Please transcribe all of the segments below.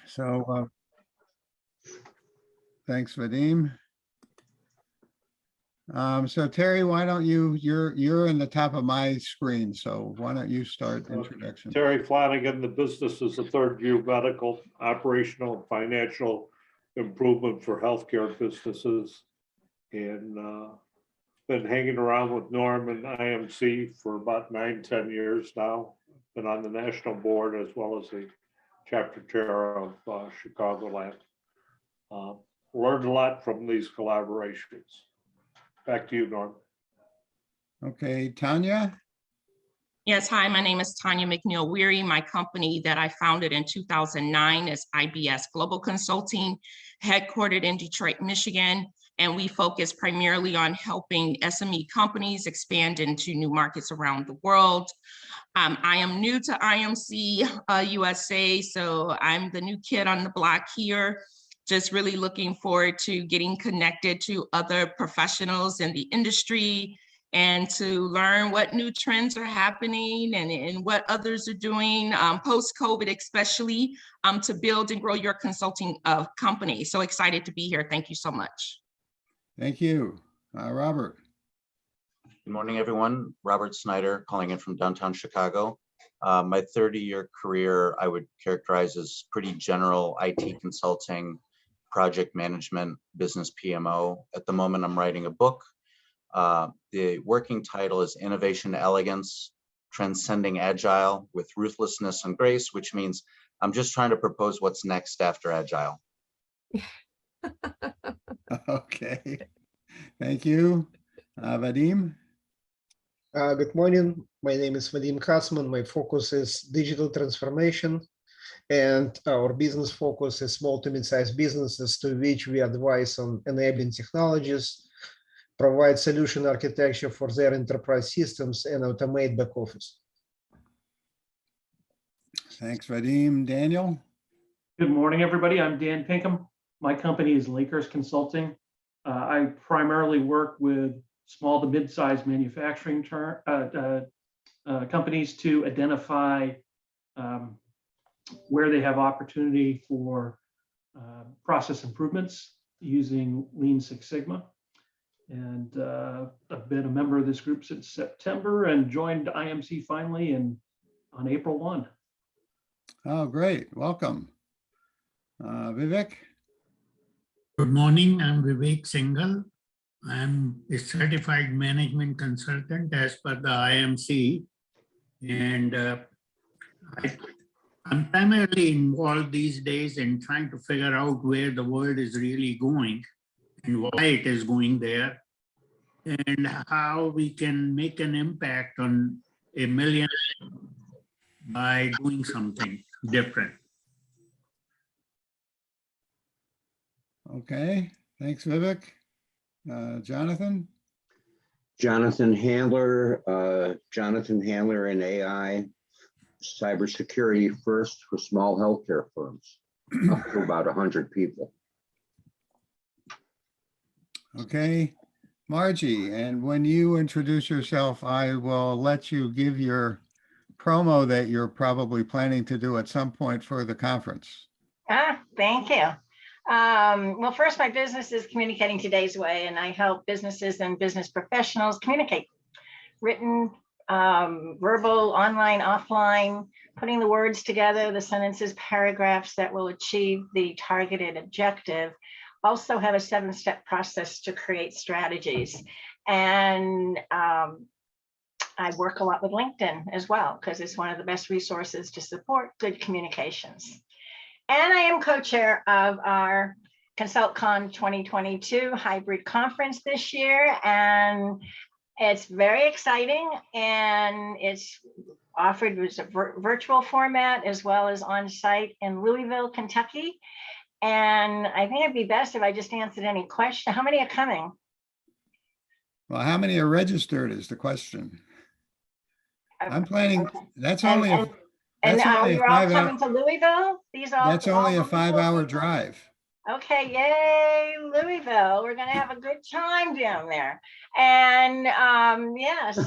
So thanks, Vadim. So Terry, why don't you're in the top of my screen, so why don't you start introduction? Terry Flanagan, the business is the Third View medical, operational, and financial improvement for healthcare businesses. And been hanging around with Norm and IMC for about 9-10 years now. Been on the national board as well as the chapter chair of Chicagoland. Learned a lot from these collaborations. Back to you, Norm. Okay, Tanya. Yes, hi, my name is Tanya McNeil Weary. My company that I founded in 2009 is IBS Global Consulting, headquartered in Detroit, Michigan. And we focus primarily on helping SME companies expand into new markets around the world. I am new to IMC USA, so I'm the new kid on the block here. Just really looking forward to getting connected to other professionals in the industry and to learn what new trends are happening and what others are doing post-COVID, especially to build and grow your consulting company. So excited to be here. Thank you so much. Thank you. Robert. Good morning, everyone. Robert Snyder calling in from downtown Chicago. My 30-year career I would characterize as pretty general IT consulting, project management, business PMO. At the moment, I'm writing a book. The working title is Innovation Elegance, Transcending Agile with Ruthlessness and Grace, which means I'm just trying to propose what's next after Agile. Okay, thank you. Vadim. Good morning. My name is Vadim Katzman. My focus is digital transformation, and our business focus is small to mid-sized businesses to which we advise on enabling technologies, provide solution architecture for their enterprise systems, and automate back office. Thanks, Vadim. Daniel. Good morning, everybody. I'm Dan Pinkham. My company is Lakers Consulting. I primarily work with small to mid-sized manufacturing companies to identify where they have opportunity for process improvements using Lean Six Sigma. And I've been a member of this group since September and joined IMC finally on April 1. Oh, great. Welcome. Vivek. Good morning, I'm Vivek Singhal. I'm a certified management consultant as per the IMC, and I'm primarily involved these days in trying to figure out where the world is really going and why it is going there, and how we can make an impact on 1 million by doing something different. Okay, thanks, Vivek. Jonathan. Jonathan Handler in AI, cybersecurity first for small healthcare firms, up to about 100 people. Okay, Margie, and when you introduce yourself, I will let you give your promo that you're probably planning to do at some point for the conference. Thank you. Well, first, my business is Communicating Today's Way, and I help businesses and business professionals communicate. Written, verbal, online, offline, putting the words together, the sentences, paragraphs that will achieve the targeted objective. Also have a 7-step process to create strategies. And I work a lot with LinkedIn as well, because it's one of the best resources to support good communications. And I am co-chair of our ConsultCon 2022 hybrid conference this year. And it's very exciting. And it's offered as a virtual format as well as on site in Louisville, Kentucky. And I think it'd be best if I just answered any question. How many are coming? Well, how many are registered is the question. I'm planning, Okay. that's only a And That's only a you're all 5 hour coming to Louisville? That's only a 5-hour drive. Okay, yay, Louisville. We're gonna have a good time down there. And yes.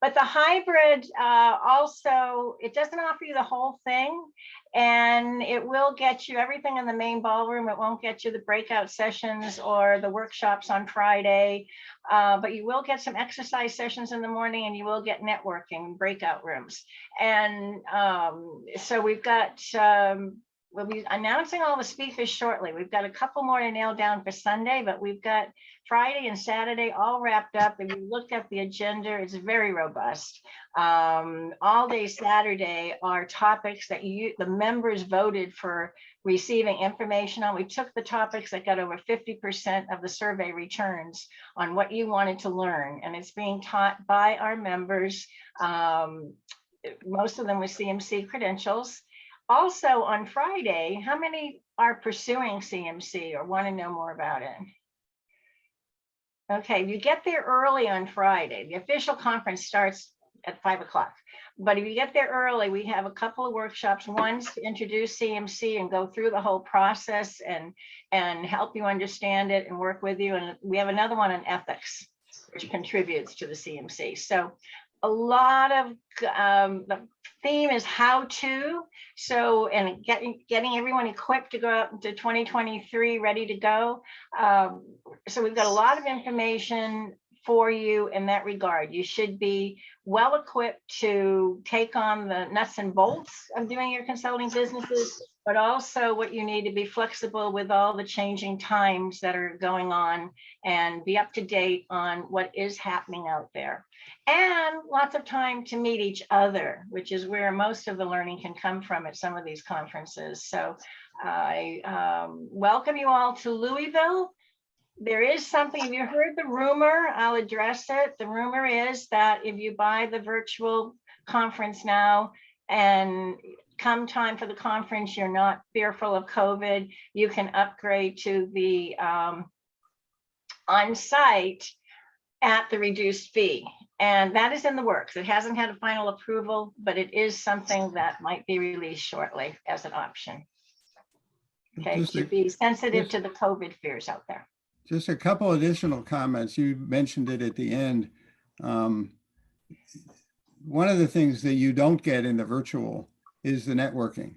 But the hybrid also, it doesn't offer you the whole thing. And it will get you everything in the main ballroom. It won't get you the breakout sessions or the workshops on Friday. But you will get some exercise sessions in the morning, and you will get networking breakout rooms. And so we've got we'll be announcing all the speakers shortly. We've got a couple more to nail down for Sunday, but we've got Friday and Saturday all wrapped up. If you look at the agenda, it's very robust. All day Saturday are topics that the members voted for receiving information on. We took the topics that got over 50% of the survey returns on what you wanted to learn, and it's being taught by our members. Most of them with CMC credentials. Also on Friday, how many are pursuing CMC or want to know more about it? Okay, if you get there early on Friday, the official conference starts at 5 o'clock. But if you get there early, we have a couple of workshops. One's to introduce CMC and go through the whole process and help you understand it and work with you. And we have another one on ethics, which contributes to the CMC. So a lot of the theme is how to. So, and getting everyone equipped to go out into 2023, ready to go. So we've got a lot of information for you in that regard. You should be well equipped to take on the nuts and bolts of doing your consulting businesses, but also what you need to be flexible with all the changing times that are going on and be up to date on what is happening out there. And lots of time to meet each other, which is where most of the learning can come from at some of these conferences. So I welcome you all to Louisville. There is something, if you heard the rumor, I'll address it. The rumor is that if you buy the virtual conference now and come time for the conference, you're not fearful of COVID, you can upgrade to the on-site at the reduced fee. And that is in the works. It hasn't had a final approval, but it is something that might be released shortly as an option. Okay, Just to a- be sensitive just- to the COVID fears out there. Just a couple additional comments. You mentioned it at the end. One of the things that you don't get in the virtual is the networking.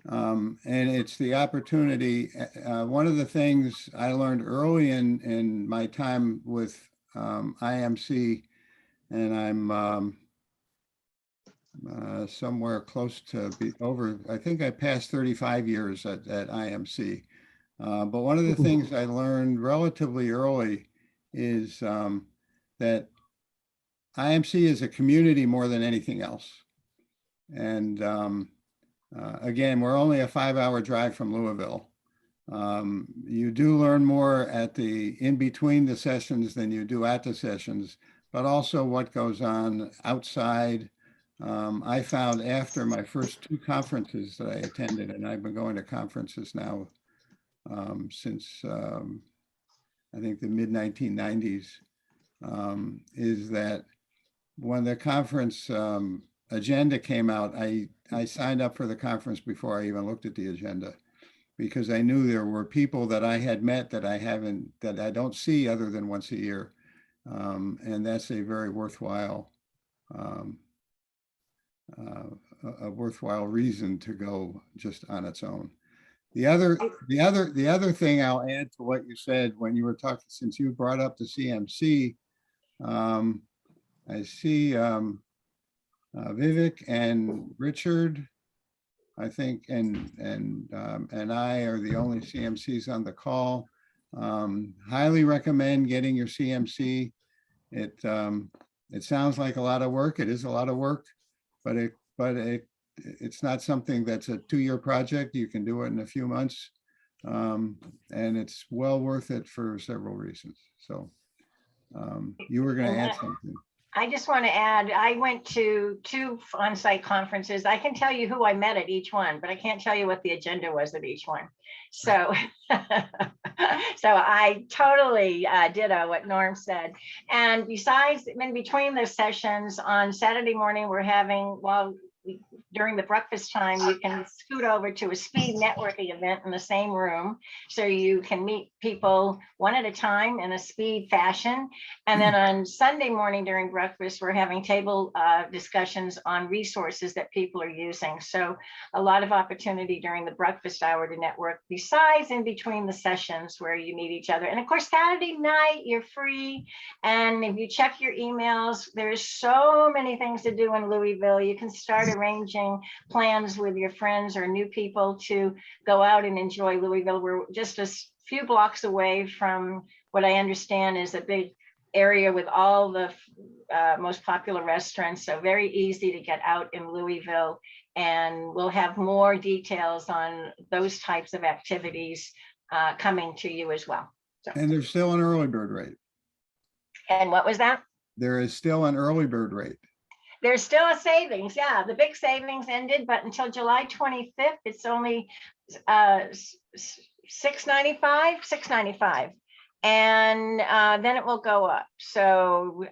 And it's the opportunity. One of the things I learned early in my time with IMC, and I'm somewhere close to be over, I think I passed 35 years at IMC. But one of the things I learned relatively early is that IMC is a community more than anything else. And again, we're only a 5-hour drive from Louisville. You do learn more in between the sessions than you do at the sessions, but also what goes on outside. I found after my first 2 conferences that I attended, and I've been going to conferences now since I think the mid 1990s, is that when the conference agenda came out, I signed up for the conference before I even looked at the agenda, because I knew there were people that I had met that I don't see other than once a year. And that's a very worthwhile, a worthwhile reason to go just on its own. The other thing I'll add to what you said when you were talking, since you brought up the CMC, I see Vivek and Richard, I think, and I are the only CMCs on the call. Highly recommend getting your CMC. It sounds like a lot of work. It is a lot of work, but it's not something that's a 2-year project. You can do it in a few months, and it's well worth it for several reasons. So you were going to add something. I just want to add, I went to 2 on-site conferences. I can tell you who I met at each one, but I can't tell you what the agenda was at each one. So, so I totally ditto what Norm said. And besides, in between the sessions on Saturday morning, we're having, well, we during the breakfast time, you can scoot over to a speed networking event in the same room. So you can meet people one at a time in a speed fashion. And then on Sunday morning during breakfast, we're having table discussions on resources that people are using. So a lot of opportunity during the breakfast hour to network, besides in between the sessions where you meet each other. And of course, Saturday night, you're free. And if you check your emails, there's so many things to do in Louisville. You can start arranging plans with your friends or new people to go out and enjoy Louisville. We're just a few blocks away from what I understand is a big area with all the most popular restaurants. So very easy to get out in Louisville. And we'll have more details on those types of activities coming to you as well. So, And there's still an early bird rate. and what was that? There is still an early bird rate. There's still a savings. Yeah, the big savings ended, but until July 25th, it's only $695. And then it will go up. So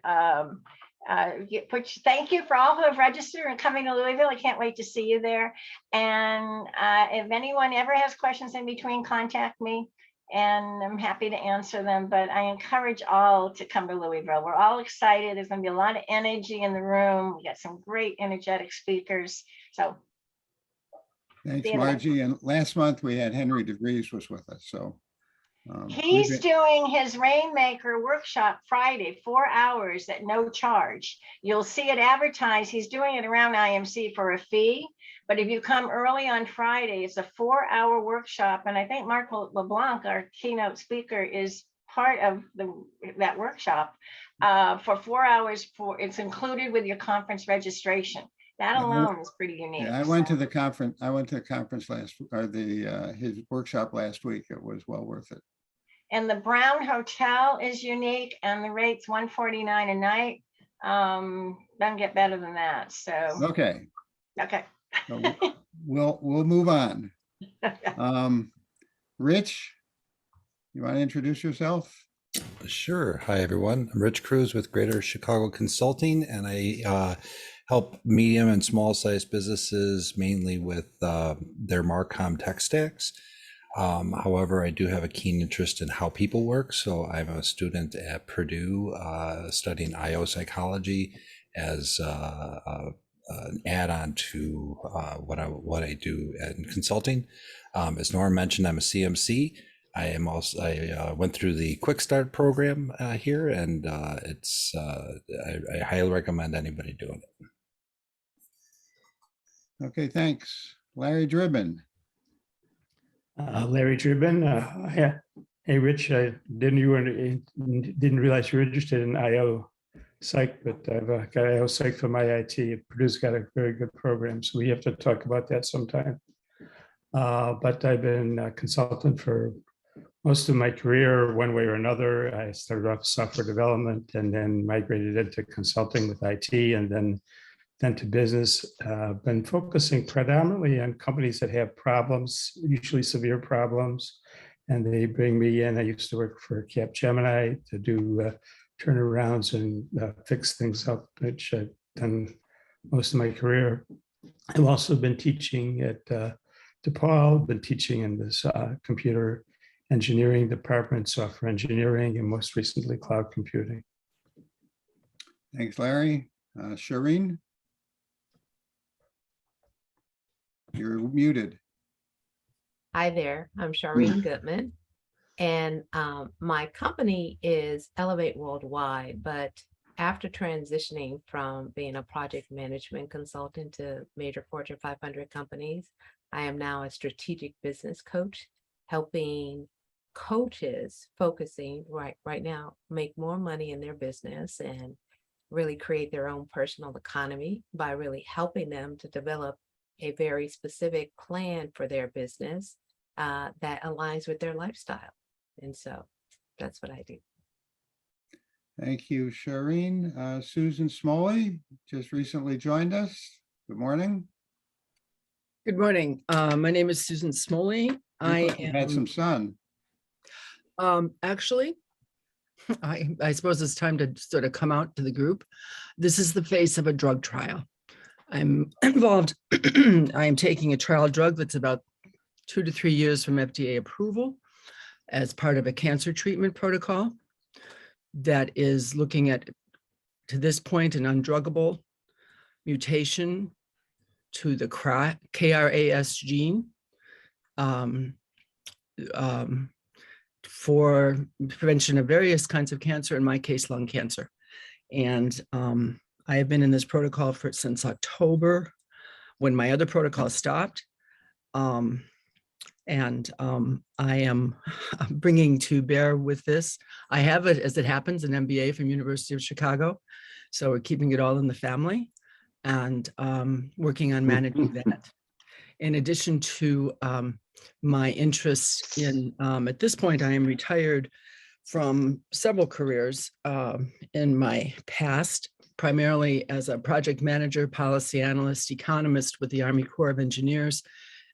thank you for all who have registered and coming to Louisville. I can't wait to see you there. And if anyone ever has questions in between, contact me and I'm happy to answer them. But I encourage all to come to Louisville. We're all excited. There's going to be a lot of energy in the room. We got some great energetic speakers. So Thanks, See you later. Margie. And last month we had Henry DeVries was with us, so. he's we've been- doing his Rainmaker workshop Friday, 4 hours at no charge. You'll see it advertised. He's doing it around IMC for a fee. But if you come early on Friday, it's a 4-hour workshop. And I think Mark LeBlanc, our keynote speaker, is part of that workshop for 4 hours. It's included with your conference registration. That Yeah, alone is pretty unique. Yeah, I went to the conference. I went to the conference his workshop last week. It was well worth it. And the Brown Hotel is unique and the rate's $149 a night. Doesn't get better than that. So, Okay, okay. so we'll move on. Rich, you want to introduce yourself? Sure. Hi, everyone. I'm Rich Cruz with Greater Chicago Consulting, and I help medium and small sized businesses mainly with their Marcom tech stacks. However, I do have a keen interest in how people work. So I'm a student at Purdue studying IO psychology as an add-on to what I do in consulting. As Norm mentioned, I'm a CMC. I went through the Quick Start program here, and I highly recommend anybody doing it. Okay, thanks. Larry Dribbin. Larry Dribbin. Hey, Rich, I didn't realize you were interested in IO Psych, but I've got IO Psych for my IT. Purdue's got a very good program, so we have to talk about that sometime. But I've been a consultant for most of my career, one way or another. I started off software development and then migrated into consulting with IT and then to business. Been focusing predominantly on companies that have problems, usually severe problems, and they bring me in. I used to work for Capgemini to do turnarounds and fix things up, which I've done most of my career. I've also been teaching at DePaul, been teaching in this computer engineering department, software engineering, and most recently cloud computing. Thanks, Larry. Shireen? You're muted. Hi there, I'm Shireen Goodman, and my company is Elevate Worldwide, but after transitioning from being a project management consultant to major Fortune 500 companies, I am now a strategic business coach, helping coaches focusing right now make more money in their business and really create their own personal economy by really helping them to develop a very specific plan for their business that aligns with their lifestyle. And so that's what I do. Thank you, Shireen. Susan Smalley just recently joined us. Good morning. Good morning. My name is Susan Smoley. I had some sun. Actually, I suppose it's time to sort of come out to the group. This is the face of a drug trial. I'm involved, I am taking a trial drug that's about 2 to 3 years from FDA approval as part of a cancer treatment protocol that is looking at, to this point, an undruggable mutation to the KRAS gene for prevention of various kinds of cancer, in my case, lung cancer. And I have been in this protocol since October, when my other protocol stopped. I am bringing to bear with this. I have, as it happens, an MBA from University of Chicago. So we're keeping it all in the family and working on managing that. In addition to my interest in, at this point, I am retired from several careers in my past, primarily as a project manager, policy analyst, economist with the Army Corps of Engineers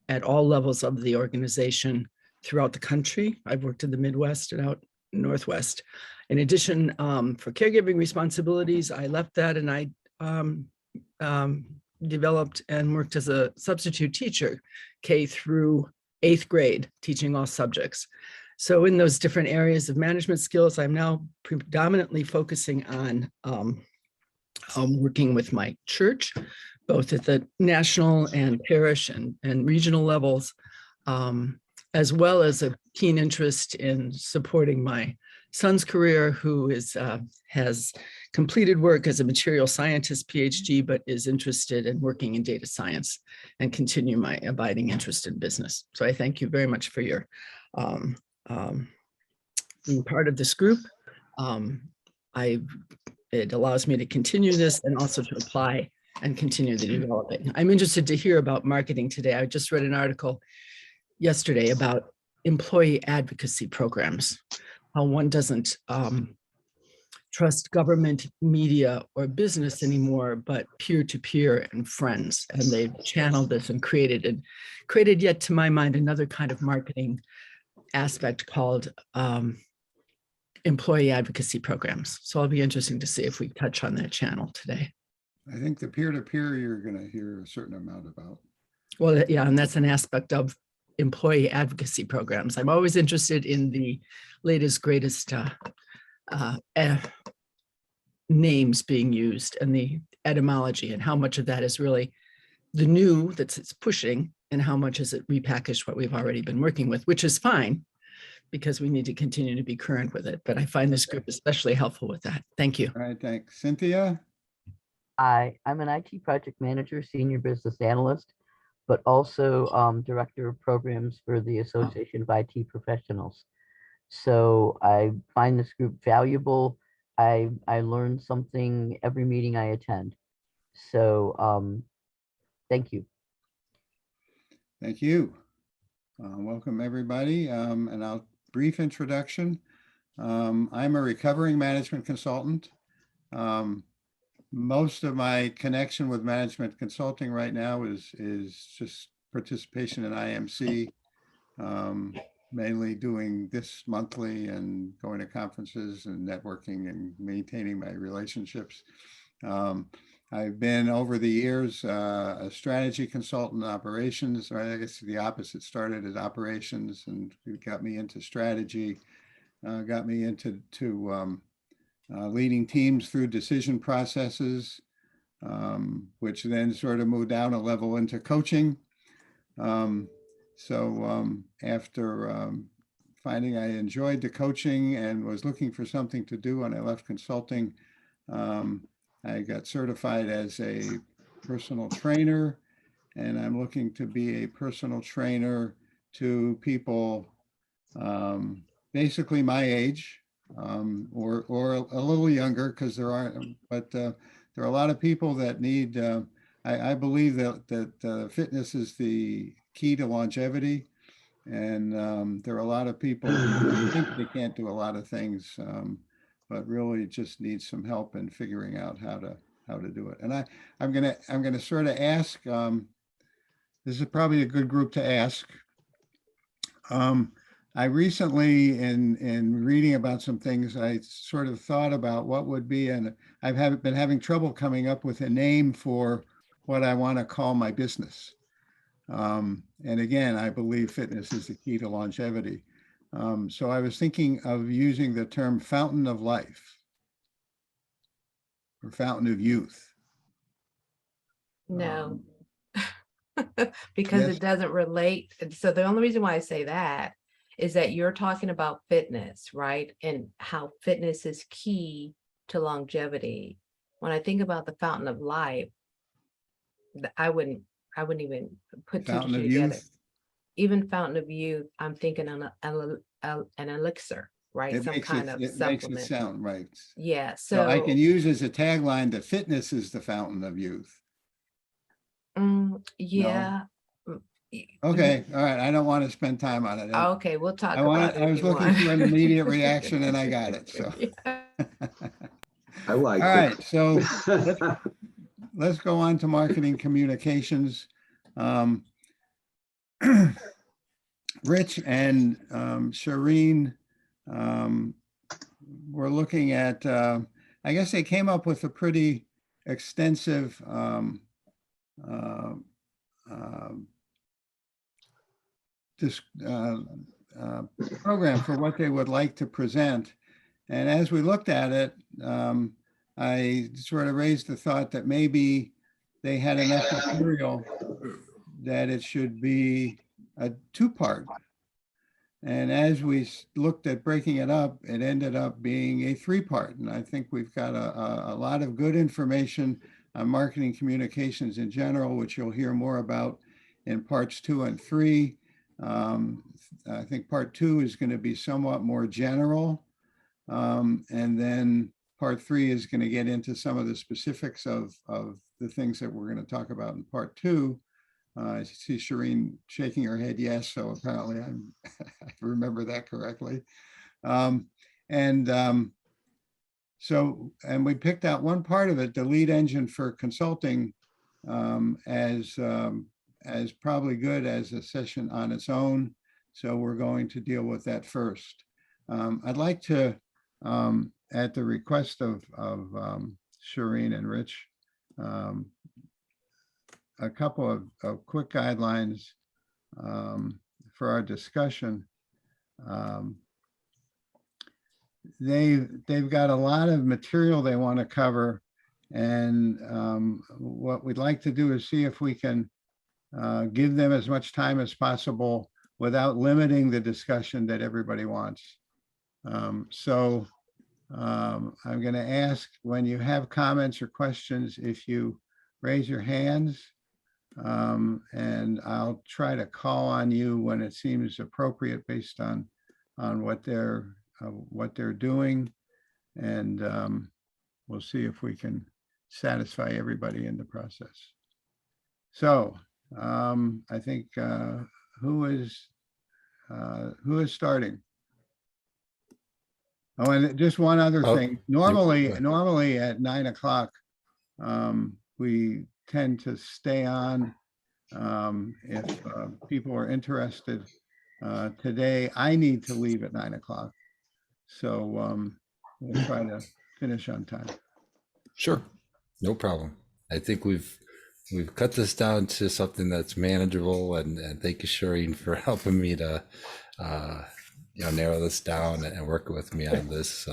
at all levels of the organization throughout the country. I've worked in the Midwest and out Northwest. In addition, for caregiving responsibilities, I left that and I developed and worked as a substitute teacher, K through 8th grade, teaching all subjects. So in those different areas of management skills, I'm now predominantly focusing on working with my church, both at the national and parish and regional levels, as well as a keen interest in supporting my son's career, who has completed work as a material scientist PhD, but is interested in working in data science and continue my abiding interest in business. So I thank you very much for your being part of this group. It allows me to continue this and also to apply and continue the developing. I'm interested to hear about marketing today. I just read an article yesterday about employee advocacy programs, how one doesn't trust government, media, or business anymore, but peer-to-peer and friends. And they've channeled this and created yet, to my mind, another kind of marketing aspect called employee advocacy programs. So it'll be interesting to see if we touch on that channel today. I think the peer-to-peer you're going to hear a certain amount about. Well, yeah, and that's an aspect of employee advocacy programs. I'm always interested in the latest, greatest names being used and the etymology and how much of that is really the new that's it's pushing and how much is it repackaged what we've already been working with, which is fine because we need to continue to be current with it. But I find this group especially helpful with that. Thank you. All right, thanks. Cynthia? Hi, I'm an IT project manager, senior business analyst, but also director of programs for the Association of IT Professionals. So I find this group valuable. I learn something every meeting I attend. So thank you. Thank you. Welcome, everybody. And a brief introduction. I'm a recovering management consultant. Most of my connection with management consulting right now is just participation in IMC, mainly doing this monthly and going to conferences and networking and maintaining my relationships. I've been over the years a strategy consultant in operations, or I guess the opposite, started as operations and it got me into strategy, got me into leading teams through decision processes, which then sort of moved down a level into coaching. After finding I enjoyed the coaching and was looking for something to do when I left consulting, I got certified as a personal trainer, and I'm looking to be a personal trainer to people basically my age, or a little younger, because there aren't, but there are a lot of people that need, I believe that fitness is the key to longevity. And there are a lot of people who think they can't do a lot of things, but really just need some help in figuring out how to do it. And I'm gonna sort of ask, this is probably a good group to ask. I recently, in reading about some things, I sort of thought about what would be, and I've been having trouble coming up with a name for what I want to call my business. And again, I believe fitness is the key to longevity. So I was thinking of using the term fountain of life or fountain of youth. No, because yes. it doesn't relate. And so the only reason why I say that is that you're talking about fitness, right? And how fitness is key to longevity. When I think about the fountain of life, I wouldn't even put two to Fountain two of together. youth. Even fountain of youth, I'm thinking an elixir, right? It Some makes kind it, of it makes it supplement. sound right. Yeah, So I so can use as a tagline that fitness is the fountain of youth. yeah. Okay, all right. I don't want to spend time on it. Okay, we'll talk I about it. I if was you looking want. for an immediate reaction and I got it. So. I like All it. right, so let's go on to marketing communications. Rich and Shireen were looking at, I guess they came up with a pretty extensive program for what they would like to present. And as we looked at it, I sort of raised the thought that maybe they had enough material that it should be a two-part. And as we looked at breaking it up, it ended up being a three-part. And I think we've got a lot of good information on marketing communications in general, which you'll hear more about in parts 2 and 3. I think part 2 is going to be somewhat more general. And then part 3 is going to get into some of the specifics of the things that we're going to talk about in part 2. I see Shireen shaking her head yes, so apparently I remember that correctly. And we picked out one part of it, the lead engine for consulting, as probably good as a session on its own. So we're going to deal with that first. I'd like to, at the request of Shireen and Rich, a couple of quick guidelines for our discussion. They've got a lot of material they want to cover, and what we'd like to do is see if we can give them as much time as possible without limiting the discussion that everybody wants. So I'm going to ask, when you have comments or questions, if you raise your hands, and I'll try to call on you when it seems appropriate based on what they're doing, and we'll see if we can satisfy everybody in the process. So I think who is starting? Oh, and just one other thing. Normally at 9 o'clock, we tend to stay on if people are interested. Today, I need to leave at 9 o'clock. So we'll try to finish on time. Sure, no problem. I think we've cut this down to something that's manageable, and thank you, Shireen, for helping me to narrow this down and work with me on this.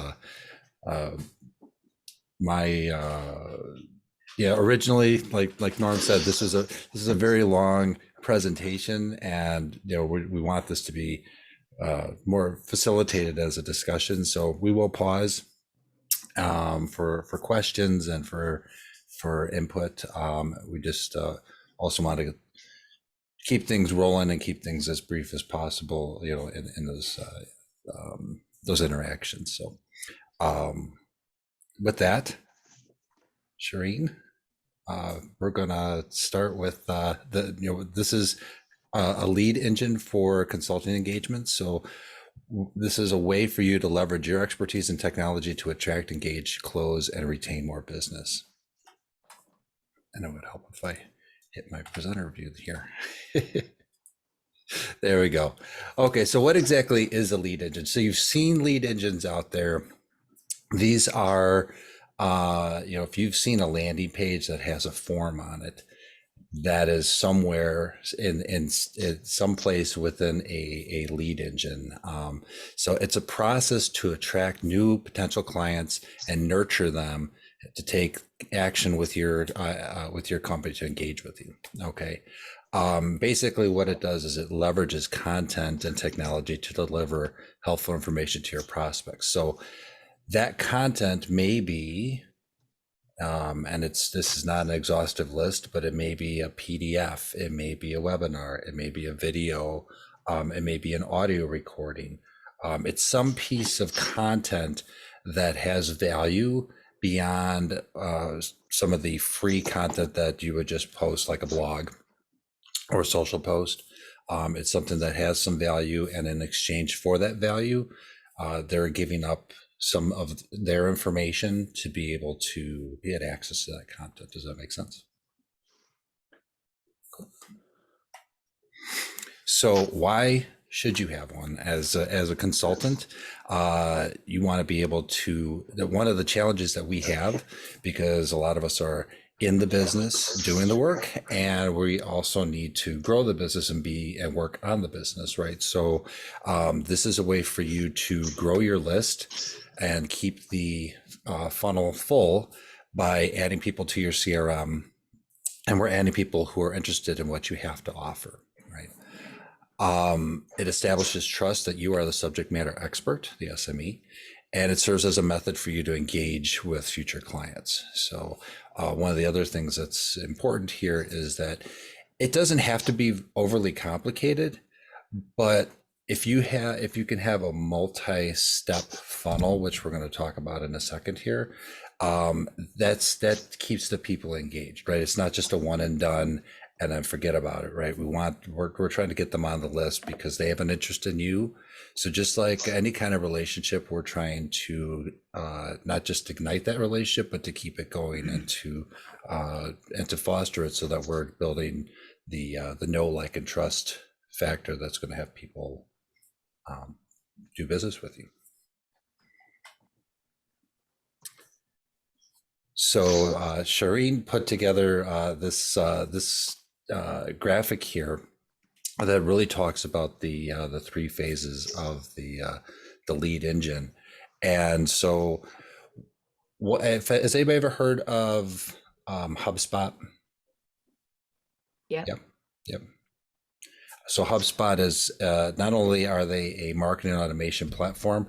Originally, like Norm said, this is a very long presentation, and we want this to be more facilitated as a discussion. So we will pause for questions and for input. We just also want to keep things rolling and keep things as brief as possible, in those interactions. So with that, Shireen, we're gonna start with this is a lead engine for consulting engagements. So this is a way for you to leverage your expertise in technology to attract, engage, close, and retain more business. And it would help if I hit my presenter view here. There we go. Okay, so what exactly is a lead engine? So you've seen lead engines out there. These are, if you've seen a landing page that has a form on it, that is somewhere in some place within a lead engine. So it's a process to attract new potential clients and nurture them to take action with your company, to engage with you. Okay. Basically what it does is it leverages content and technology to deliver helpful information to your prospects. So that content may be, and this is not an exhaustive list, but it may be a PDF, it may be a webinar, it may be a video, it may be an audio recording. It's some piece of content that has value beyond some of the free content that you would just post, like a blog or a social post. It's something that has some value, and in exchange for that value, they're giving up some of their information to be able to get access to that content. Does that make sense? Cool. So why should you have one as a consultant? You want to be able to, one of the challenges that we have, because a lot of us are in the business doing the work, and we also need to grow the business and work on the business, right? So this is a way for you to grow your list and keep the funnel full by adding people to your CRM, and we're adding people who are interested in what you have to offer, right? It establishes trust that you are the subject matter expert, the SME, and it serves as a method for you to engage with future clients. So one of the other things that's important here is that it doesn't have to be overly complicated, but if you can have a multi-step funnel, which we're going to talk about in a second here, that keeps the people engaged, right? It's not just a one and done and then forget about it, right? We're trying to get them on the list because they have an interest in you. So just like any kind of relationship, we're trying to not just ignite that relationship, but to keep it going and to foster it, so that we're building the know, like, and trust factor that's going to have people do business with you. So Shireen put together this graphic here that really talks about the three phases of the lead engine. And so, has anybody ever heard of HubSpot? Yeah. Yep. So HubSpot is not only are they a marketing automation platform,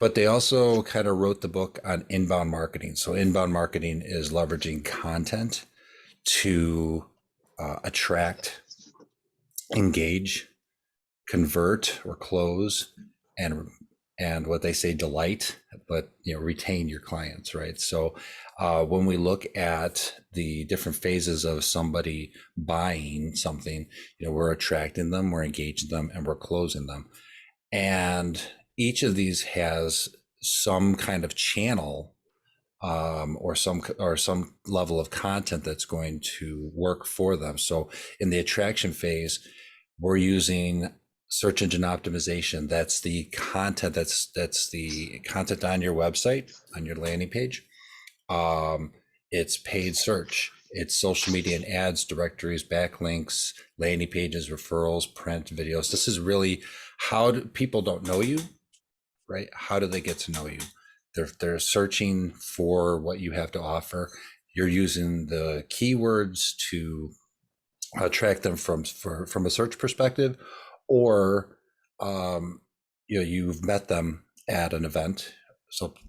but they also kind of wrote the book on inbound marketing. So inbound marketing is leveraging content to attract, engage, convert or close, and what they say delight, but retain your clients, right? So when we look at the different phases of somebody buying something, we're attracting them, we're engaging them, and we're closing them. And each of these has some kind of channel or some level of content that's going to work for them. So in the attraction phase, we're using search engine optimization. That's the content that's the content on your website, on your landing page. It's paid search, it's social media and ads, directories, backlinks, landing pages, referrals, print, videos. This is really how people don't know you, right? How do they get to know you? They're searching for what you have to offer. You're using the keywords to attract them from a search perspective, or you've met them at an event,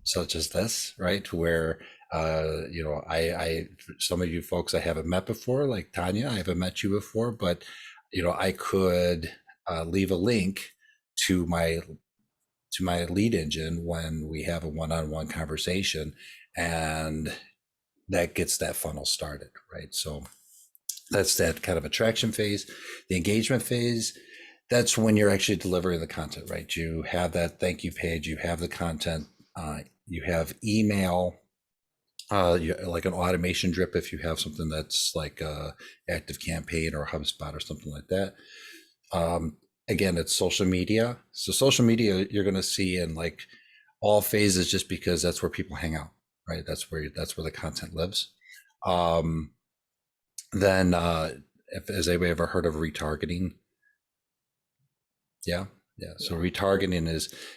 such as this, right? Where I some of you folks I haven't met before, like Tanya, I haven't met you before, but I could leave a link to my lead engine when we have a one-on-one conversation, and that gets that funnel started, right? So that's that kind of attraction phase. The engagement phase, that's when you're actually delivering the content, right? You have that thank you page, you have the content, you have email, like an automation drip if you have something that's like ActiveCampaign or HubSpot or something like that. Again, it's social media. So social media, you're going to see in like all phases, just because that's where people hang out, right? That's where the content lives. Then if has anybody ever heard of retargeting? Yeah. Yeah. So retargeting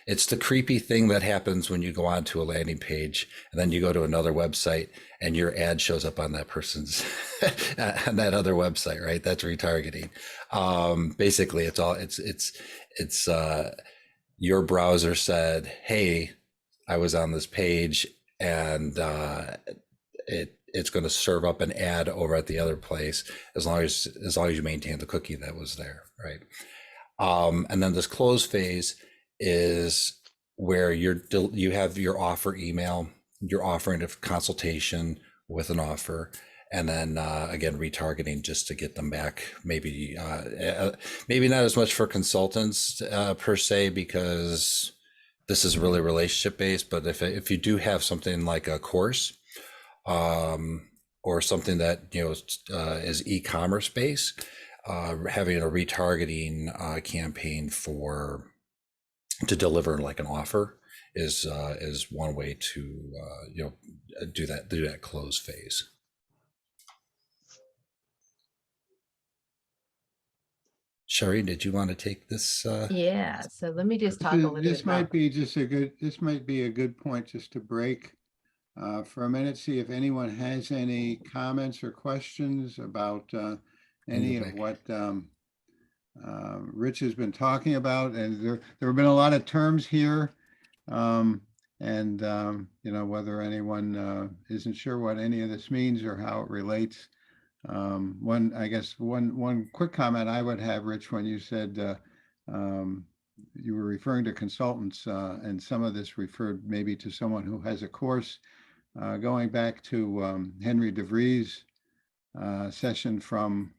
it's the creepy thing that happens when you go onto a landing page and then you go to another website and your ad shows up on that person's on that other website, right? That's retargeting. Basically it's your browser said, hey, I was on this page and it's going to serve up an ad over at the other place as long as you maintain the cookie that was there, right? And then this close phase is where you have your offer email, you're offering a consultation with an offer, and then again retargeting just to get them back. Maybe not as much for consultants per se, because this is really relationship based. But if you do have something like a course or something that is e-commerce based, having a retargeting campaign to deliver like an offer is one way to do that close phase. Sherry, did you want to take this? Yeah, so let me just talk a little bit This might about. be this might be a good point just to break for a minute, see if anyone has any comments or questions about any of what Rich has been talking about. And there have been a lot of terms here. Whether anyone isn't sure what any of this means or how it relates. One quick comment I would have, Rich, when you said you were referring to consultants and some of this referred maybe to someone who has a course, going back to Henry DeVries' session from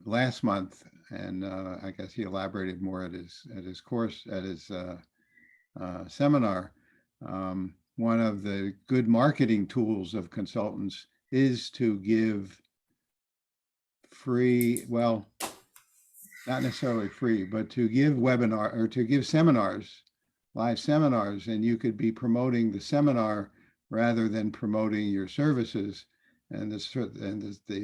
last month, and I guess he elaborated more at his course, at his seminar. One of the good marketing tools of consultants is to give free, well, not necessarily free, but to give webinar or to give seminars, live seminars, and you could be promoting the seminar rather than promoting your services, and the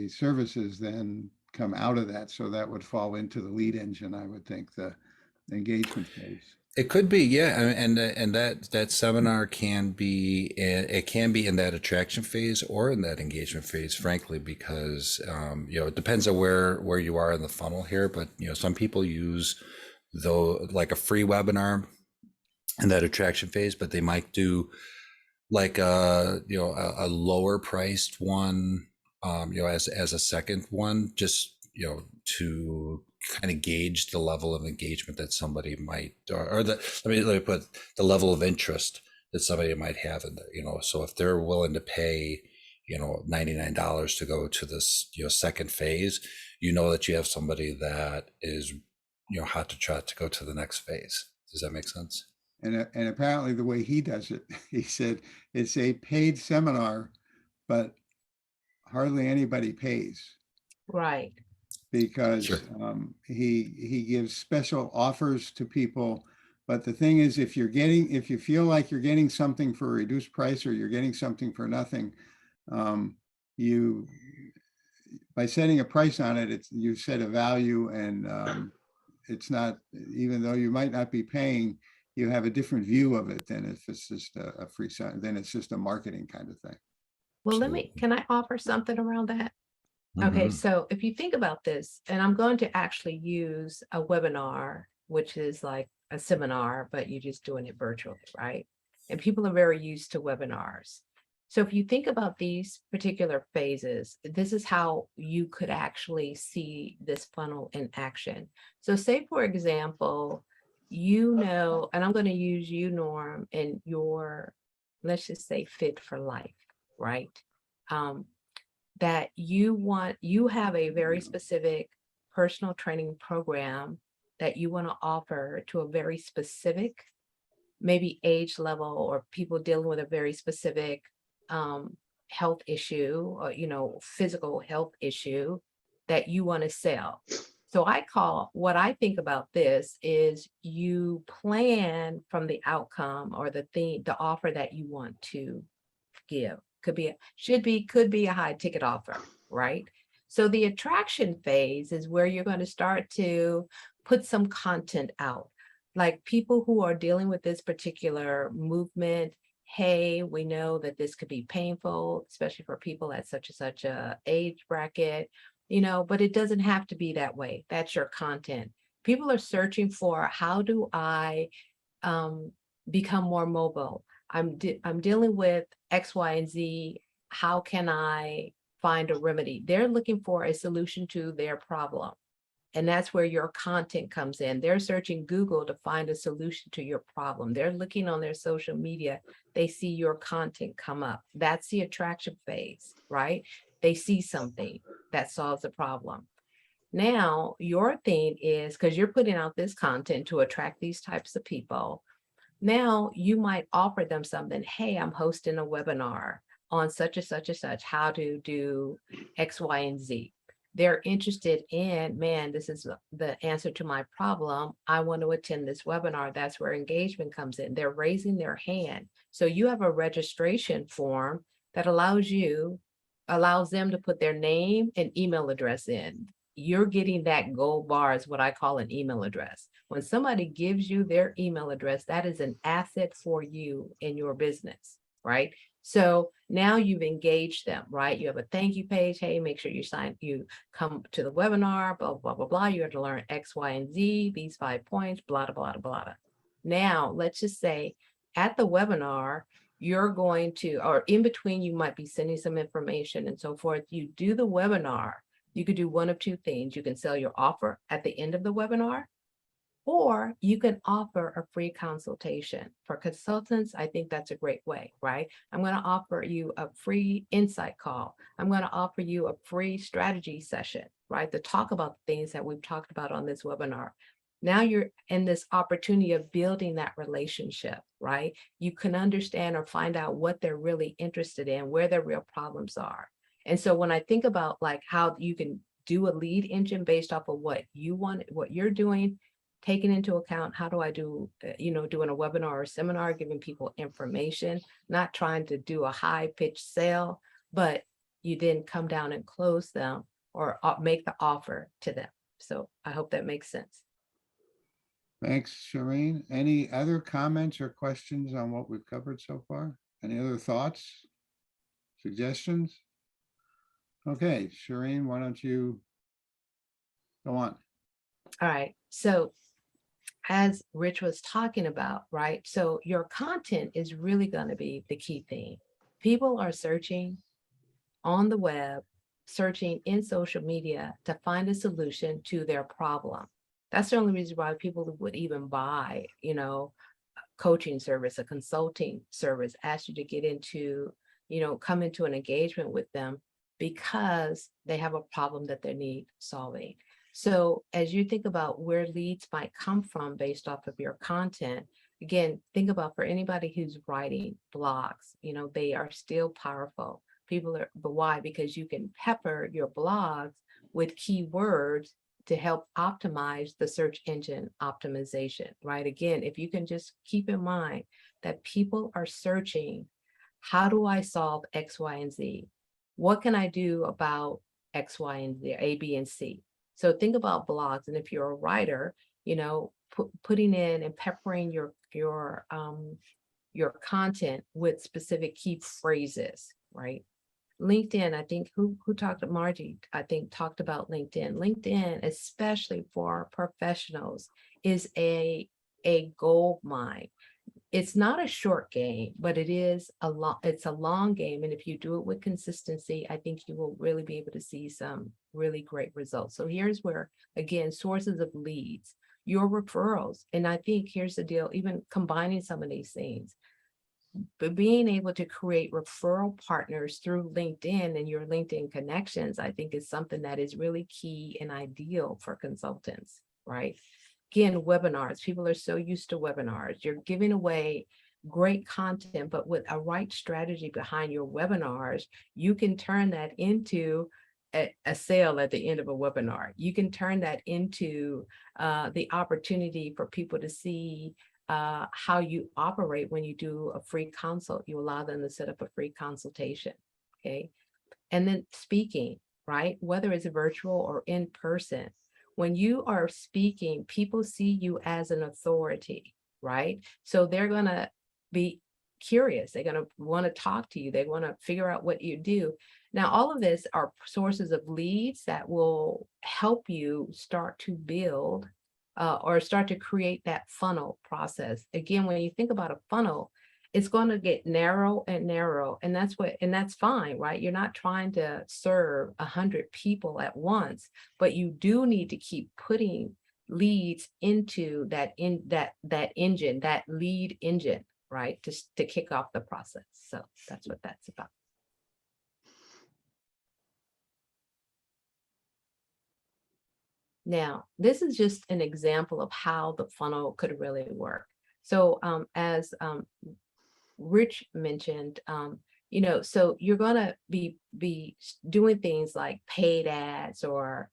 services then come out of that. So that would fall into the lead engine, I would think, the engagement phase. It could be, yeah, and that seminar can be in that attraction phase or in that engagement phase, frankly, because it depends on where you are in the funnel here. But some people use like a free webinar in that attraction phase, but they might do like a lower priced one, as a second one, just to kind of gauge the level of engagement that somebody might, let me put the level of interest that somebody might have in there. So if they're willing to pay $99 to go to this second phase, that you have somebody that is hot to trot to go to the next phase. Does that make sense? And apparently the way he does it, he said it's a paid seminar, but hardly anybody pays. Right. Because Sure. He gives special offers to people. But the thing is, if you feel like you're getting something for a reduced price or you're getting something for nothing, by setting a price on it, you set a value, and it's not, even though you might not be paying, you have a different view of it than if it's just a free sign, then it's just a marketing kind of thing. Well, can I offer something around that? Okay, so if you think about this, and I'm going to actually use a webinar, which is like a seminar, but you're just doing it virtually, right? And people are very used to webinars. So if you think about these particular phases, this is how you could actually see this funnel in action. So say, for example, and I'm going to use you, Norm, and your, let's just say, Fit for Life, right? That you have a very specific personal training program that you want to offer to a very specific, maybe age level, or people dealing with a very specific health issue, or physical health issue that you want to sell. So what I think about this is you plan from the outcome or the offer that you want to give. Could be a high ticket offer, right? So the attraction phase is where you're going to start to put some content out. Like people who are dealing with this particular movement, hey, we know that this could be painful, especially for people at such and such a age bracket, you know, but it doesn't have to be that way. That's your content. People are searching for, how do I become more mobile? I'm dealing with X, Y, and Z. How can I find a remedy? They're looking for a solution to their problem. And that's where your content comes in. They're searching Google to find a solution to your problem. They're looking on their social media. They see your content come up. That's the attraction phase, right? They see something that solves a problem. Now, your thing is, because you're putting out this content to attract these types of people, now you might offer them something. Hey, I'm hosting a webinar on such and such and such, how to do X, Y, and Z. They're interested in, man, this is the answer to my problem. I want to attend this webinar. That's where engagement comes in. They're raising their hand. So you have a registration form that allows them to put their name and email address in. You're getting that gold bar, is what I call an email address. When somebody gives you their email address, that is an asset for you in your business, right? So now you've engaged them, right? You have a thank you page. Hey, make sure you come to the webinar, blah, blah, blah, blah. You have to learn X, Y, and Z, these 5 points, blah, blah, blah, blah. Now, let's just say at the webinar, you're going to, or in between, you might be sending some information and so forth. You do the webinar. You could do one of two things. You can sell your offer at the end of the webinar, or you can offer a free consultation. For consultants, I think that's a great way, right? I'm going to offer you a free insight call. I'm going to offer you a free strategy session, right? To talk about the things that we've talked about on this webinar. Now you're in this opportunity of building that relationship, right? You can understand or find out what they're really interested in, where their real problems are. And so when I think about like how you can do a lead engine based off of what you want, what you're doing, taking into account, how do I do, doing a webinar or seminar, giving people information, not trying to do a high pitched sale, but you then come down and close them or make the offer to them. So I hope that makes sense. Thanks, Shireen. Any other comments or questions on what we've covered so far? Any other thoughts, suggestions? Okay, Shireen, why don't you go on? All right. So as Rich was talking about, right? So your content is really going to be the key thing. People are searching on the web, searching in social media to find a solution to their problem. That's the only reason why people would even buy, a coaching service, a consulting service, ask you to get into, come into an engagement with them because they have a problem that they need solving. So as you think about where leads might come from based off of your content, again, think about for anybody who's writing blogs, they are still powerful. But why? Because you can pepper your blogs with keywords to help optimize the search engine optimization, right? Again, if you can just keep in mind that people are searching, how do I solve X, Y, and Z? What can I do about X, Y, and Z, A, B, and C? So think about blogs, and if you're a writer, putting in and peppering your content with specific key phrases, right? LinkedIn, I think who talked, Margie, I think talked about LinkedIn. LinkedIn, especially for professionals, is a gold mine. It's not a short game, but it's a long game. And if you do it with consistency, I think you will really be able to see some really great results. So here's where, again, sources of leads, your referrals. And I think here's the deal, even combining some of these things, but being able to create referral partners through LinkedIn and your LinkedIn connections, I think is something that is really key and ideal for consultants, right? Again, webinars, people are so used to webinars. You're giving away great content, but with a right strategy behind your webinars, you can turn that into a sale at the end of a webinar. You can turn that into the opportunity for people to see how you operate when you do a free consult. You allow them to set up a free consultation, okay? And then speaking. right? Whether it's virtual or in person. When you are speaking, people see you as an authority, right? So they're going to be curious. They're going to want to talk to you. They want to figure out what you do. Now, all of this are sources of leads that will help you start to build or start to create that funnel process. Again, when you think about a funnel, it's going to get narrow and narrow, and that's fine, right? You're not trying to serve 100 people at once, but you do need to keep putting leads into that engine, that lead engine, right? To kick off the process. So that's what that's about. Now, this is just an example of how the funnel could really work. So as Rich mentioned, so you're going to be doing things like paid ads or,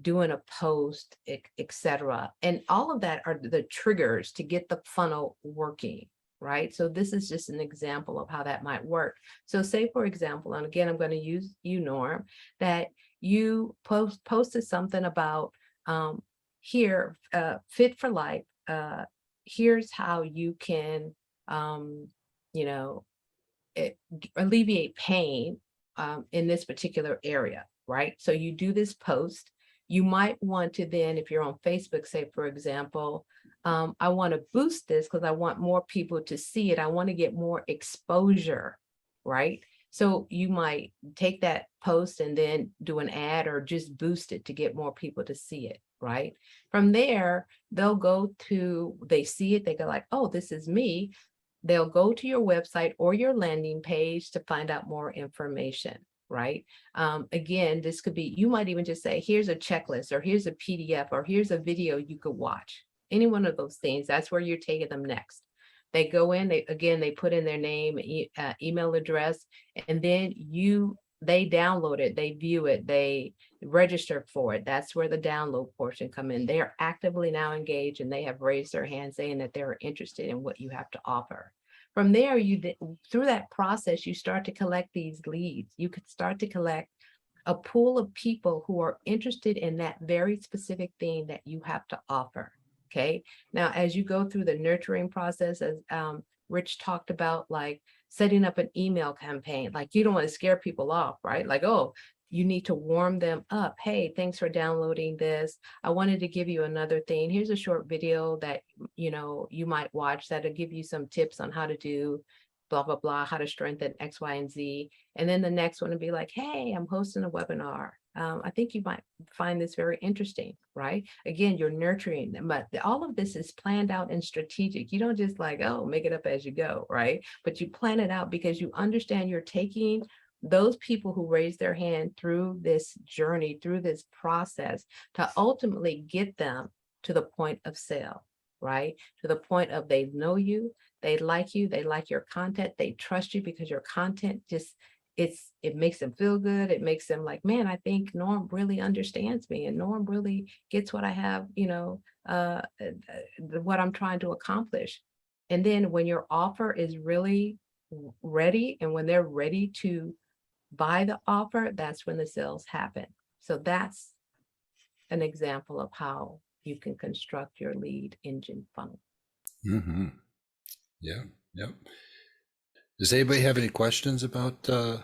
doing a post, etc. And all of that are the triggers to get the funnel working, right? So this is just an example of how that might work. So say, for example, and again, I'm going to use you, Norm, that you posted something about here, Fit for Life. Here's how you can alleviate pain in this particular area, right? So you do this post. You might want to then, if you're on Facebook, say, for example, I want to boost this because I want more people to see it. I want to get more exposure, right? So you might take that post and then do an ad or just boost it to get more people to see it, right? From there, they see it, they go like, oh, this is me. They'll go to your website or your landing page to find out more information, right? Again, this could be, you might even just say, here's a checklist, or here's a PDF, or here's a video you could watch. Any one of those things, that's where you're taking them next. They go in, they put in their name, email address, and then they download it, they view it, they register for it. That's where the download portion come in. They are actively now engaged, and they have raised their hand saying that they're interested in what you have to offer. From there, through that process, you start to collect these leads. You could start to collect a pool of people who are interested in that very specific thing that you have to offer. Okay. Now, as you go through the nurturing process, as Rich talked about, like setting up an email campaign, like you don't want to scare people off, right? Like, oh, you need to warm them up. Hey, thanks for downloading this. I wanted to give you another thing. Here's a short video that, you might watch that'll give you some tips on how to do blah, blah, blah, how to strengthen X, Y, and Z. And then the next one would be like, hey, I'm hosting a webinar. I think you might find this very interesting, right? Again, you're nurturing them, but all of this is planned out and strategic. You don't just like, oh, make it up as you go, right? But you plan it out because you understand you're taking those people who raise their hand through this journey, through this process, to ultimately get them to the point of sale, right? To the point of they know you, they like your content, they trust you because your content just, it makes them feel good. It makes them like, man, I think Norm really understands me, and Norm really gets what I have, what I'm trying to accomplish. And then when your offer is really ready, and when they're ready to buy the offer, that's when the sales happen. So that's an example of how you can construct your lead engine funnel. Mm-hmm. Yeah. Yep. Does anybody have any questions about the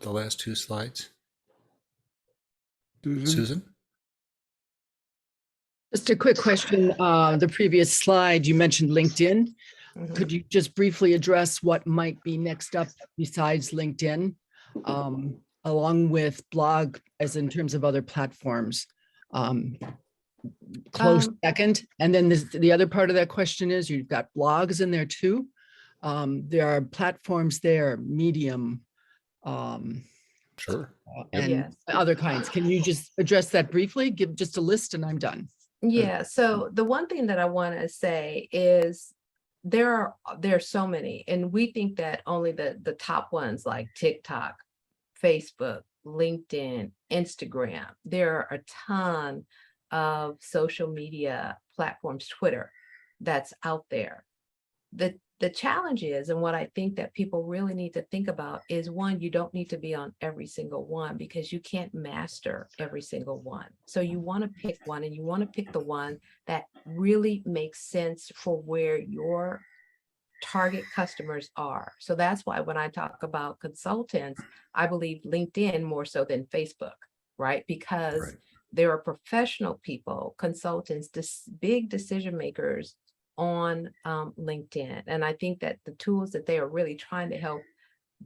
last two slides? Susan? Just a quick question. The previous slide, you mentioned LinkedIn. Mhm. Could you just briefly address what might be next up besides LinkedIn, along with blog, as in terms of other platforms? Close second. And then the other part of that question is, you've got blogs in there too. There are platforms there, Medium, Sure. and Yes. other kinds. Can you just address that briefly? Give just a list and I'm done. Yeah, so the one thing that I want to say is there are so many, and we think that only the top ones like TikTok, Facebook, LinkedIn, Instagram. There are a ton of social media platforms, Twitter, that's out there. the challenge is, and what I think that people really need to think about is, one, you don't need to be on every single one because you can't master every single one. So you want to pick one, and you want to pick the one that really makes sense for where your target customers are. So that's why when I talk about consultants, I believe LinkedIn more so than Facebook, right? Because Right. there are professional people, consultants, big decision makers on LinkedIn. And I think that the tools that they are really trying to help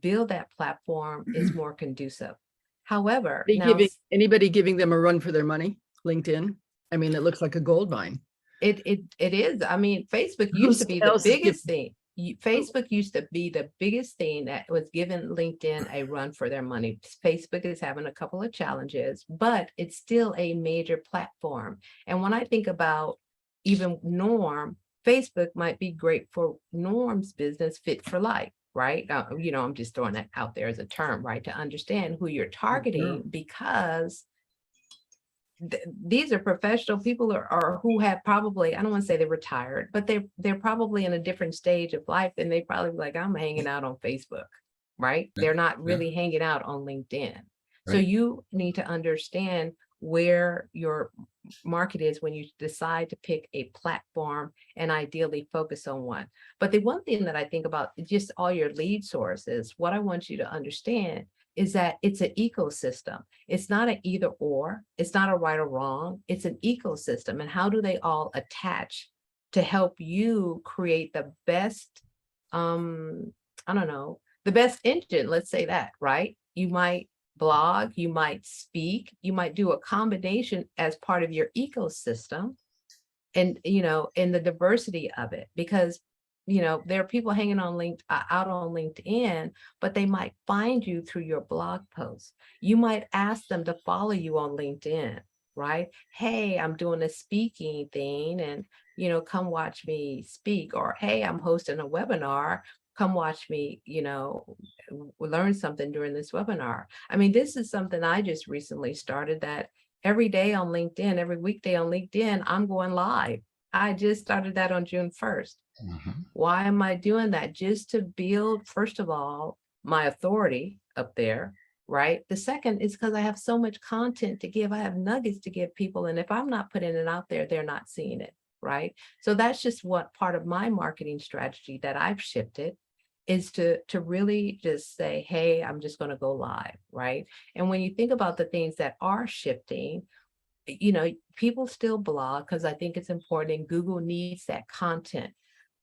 build that platform is more conducive. However, now Anybody giving them a run for their money? LinkedIn? I mean, it looks like a gold mine. it is. I mean, Facebook used to be the else is biggest thing. Facebook used to be the biggest thing that was giving LinkedIn a run for their money. Facebook is having a couple of challenges, but it's still a major platform. And when I think about even Norm, Facebook might be great for Norm's business, Fit for Life, right? You know, I'm just throwing that out there as a term, right? To understand who you're targeting, because these are professional people or who have probably, I don't want to say they're retired, but they're probably in a different stage of life, and they probably be like, I'm hanging out on Facebook, right? Yeah, They're not really hanging out on LinkedIn. So Right. you need to understand where your market is when you decide to pick a platform and ideally focus on one. But the one thing that I think about just all your lead sources, what I want you to understand is that it's an ecosystem. It's not an either or, it's not a right or wrong, it's an ecosystem. And how do they all attach to help you create the best, I don't know, the best engine, let's say that, right? You might blog, you might speak, you might do a combination as part of your ecosystem, and, you know, in the diversity of it, because you know, there are people hanging on out on LinkedIn, but they might find you through your blog posts. You might ask them to follow you on LinkedIn, right? Hey, I'm doing a speaking thing, and, you know, come watch me speak. Or, hey, I'm hosting a webinar, come watch me, you know, learn something during this webinar. I mean, this is something I just recently started, that every day on LinkedIn, every weekday on LinkedIn, I'm going live. I just started that on June 1st. Why am I doing that? Just to build, first of all, my authority up there, right? The second is because I have so much content to give. I have nuggets to give people. And if I'm not putting it out there, they're not seeing it, right? So that's just what part of my marketing strategy that I've shifted is to really just say, hey, I'm just going to go live, right? And when you think about the things that are shifting, you know, people still blog because I think it's important, and Google needs that content.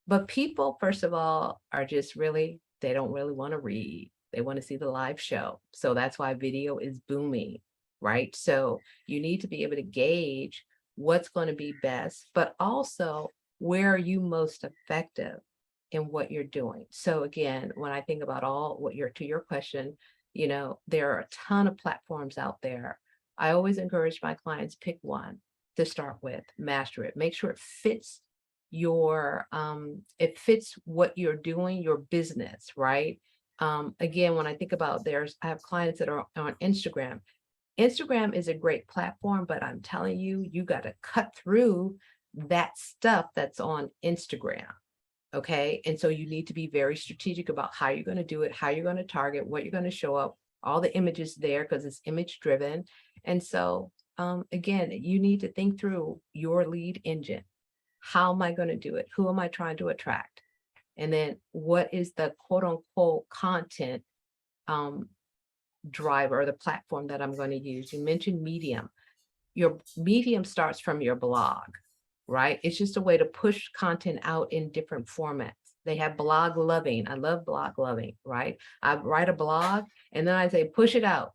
But people, first of all, are just really, they don't really want to read. They want to see the live show. So that's why video is booming, right? So you need to be able to gauge what's going to be best, but also where are you most effective in what you're doing. So again, when I think about all what you're, to your question, you know, there are a ton of platforms out there. I always encourage my clients, pick one to start with, master it, make sure it fits your it fits what you're doing, your business, right? Again, when I think about I have clients that are on Instagram. Instagram is a great platform, but I'm telling you, you got to cut through that stuff that's on Instagram. Okay. And so you need to be very strategic about how you're going to do it, how you're going to target, what you're going to show up, all the images there, because it's image driven. And so again, you need to think through your lead engine. How am I going to do it? Who am I trying to attract? And then what is the quote unquote content driver, or the platform that I'm going to use? You mentioned Medium. Your Medium starts from your blog, right? It's just a way to push content out in different formats. They have Blog Loving. I love Blog Loving, right? I write a blog and then I say, push it out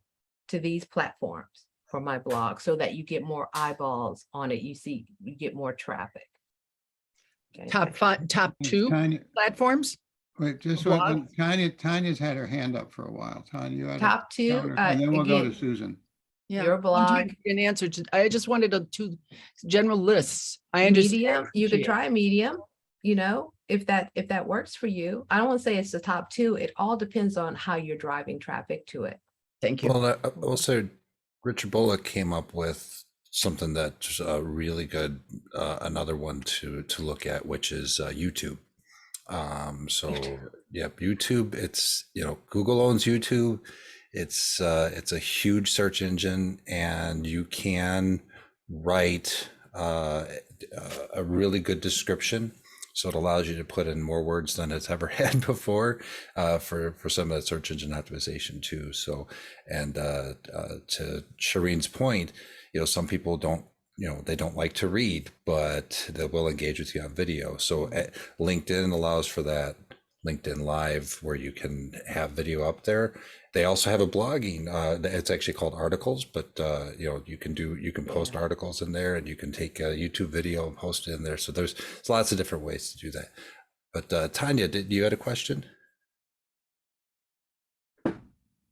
to these platforms for my blog so that you get more eyeballs on it. You get more traffic. Okay. Top two Tanya, platforms? wait, just Blog? Tanya's had her hand up for a while. Tanya, you had Top two, and then we'll go to again, Susan. Yeah, your I'm blog, trying to get an answer to, I just wanted two general lists. I understand. Medium, you could try Medium, you know, if that works for you. I don't want to say it's the top two. It all depends on how you're driving traffic to it. Thank you. Well, also Richard Bullock came up with something that's really good, another one to look at, which is YouTube. So yep, YouTube, it's, Google owns YouTube. It's a huge search engine, and you can write a really good description. So it allows you to put in more words than it's ever had before for some of that search engine optimization too. So, and to Shireen's point, some people don't, they don't like to read, but they will engage with you on video. So LinkedIn allows for that. LinkedIn Live, where you can have video up there. They also have a blogging. It's actually called Articles, but you can post articles in there, and you can take a YouTube video and post it in there. So there's lots of different ways to do that. But Tanya, did you had a question?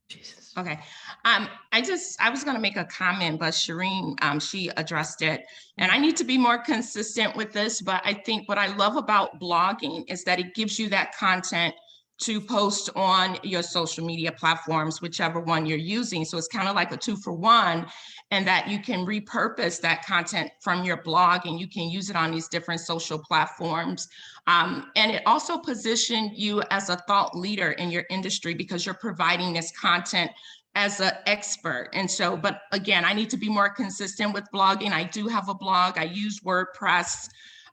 Jesus. Okay. I was going to make a comment, but Shireen, she addressed it, and I need to be more consistent with this. But I think what I love about blogging is that it gives you that content to post on your social media platforms, whichever one you're using. So it's kind of like a 2-for-1, and that you can repurpose that content from your blog and you can use it on these different social platforms. And it also positions you as a thought leader in your industry because you're providing this content as an expert. And so, but again, I need to be more consistent with blogging. I do have a blog. I use WordPress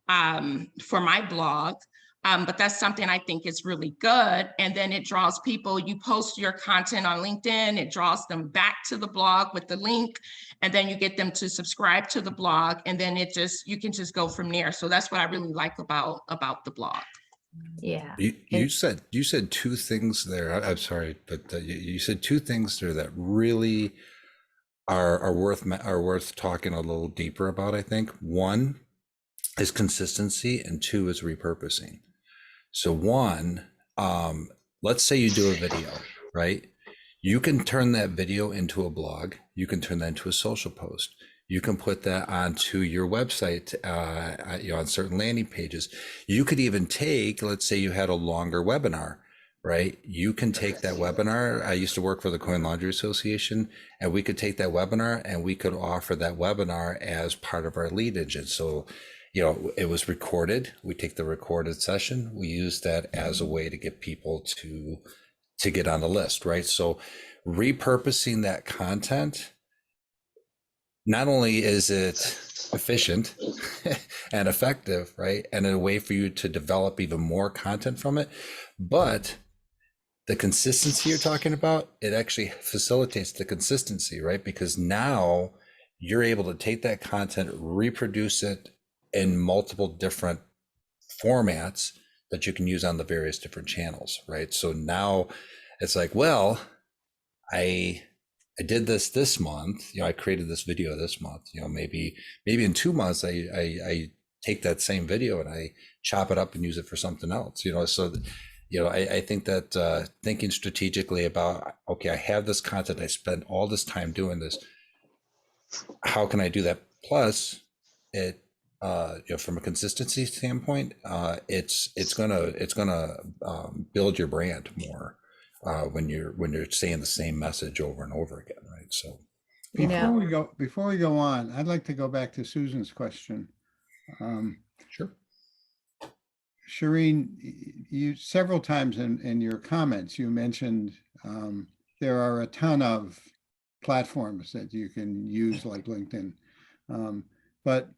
for my blog. But that's something I think is really good. And then it draws people, you post your content on LinkedIn, it draws them back to the blog with the link, and then you get them to subscribe to the blog, and then you can just go from there. So that's what I really like about the blog. Yeah. You said two things there. I'm sorry, but you said two things there that really are worth talking a little deeper about, I think. One is consistency, and two is repurposing. So one, let's say you do a video, right? You can turn that video into a blog. You can turn that into a social post. You can put that onto your website, on certain landing pages. You could even take, let's say you had a longer webinar, right? You can take that webinar. I used to work for the Coin Laundry Association, and we could take that webinar and we could offer that webinar as part of our lead engine. So it was recorded. We take the recorded session. We use that as a way to get people to get on the list, right? So repurposing that content, not only is it efficient and effective, right? And a way for you to develop even more content from it, but the consistency you're talking about, it actually facilitates the consistency, right? Because now you're able to take that content, reproduce it in multiple different formats that you can use on the various different channels, right? So now it's like, well, I did this month, I created this video this month, maybe in 2 months, I take that same video and I chop it up and use it for something else, so, I think that thinking strategically about, okay, I have this content, I spend all this time doing this, how can I do that? Plus it, from a consistency standpoint, it's gonna build your brand more when you're saying the same message over and over again, right? So before we go on, I'd like to go back to Susan's question. Sure. Shireen, you several times in your comments, you mentioned there are a ton of platforms that you can use like LinkedIn, but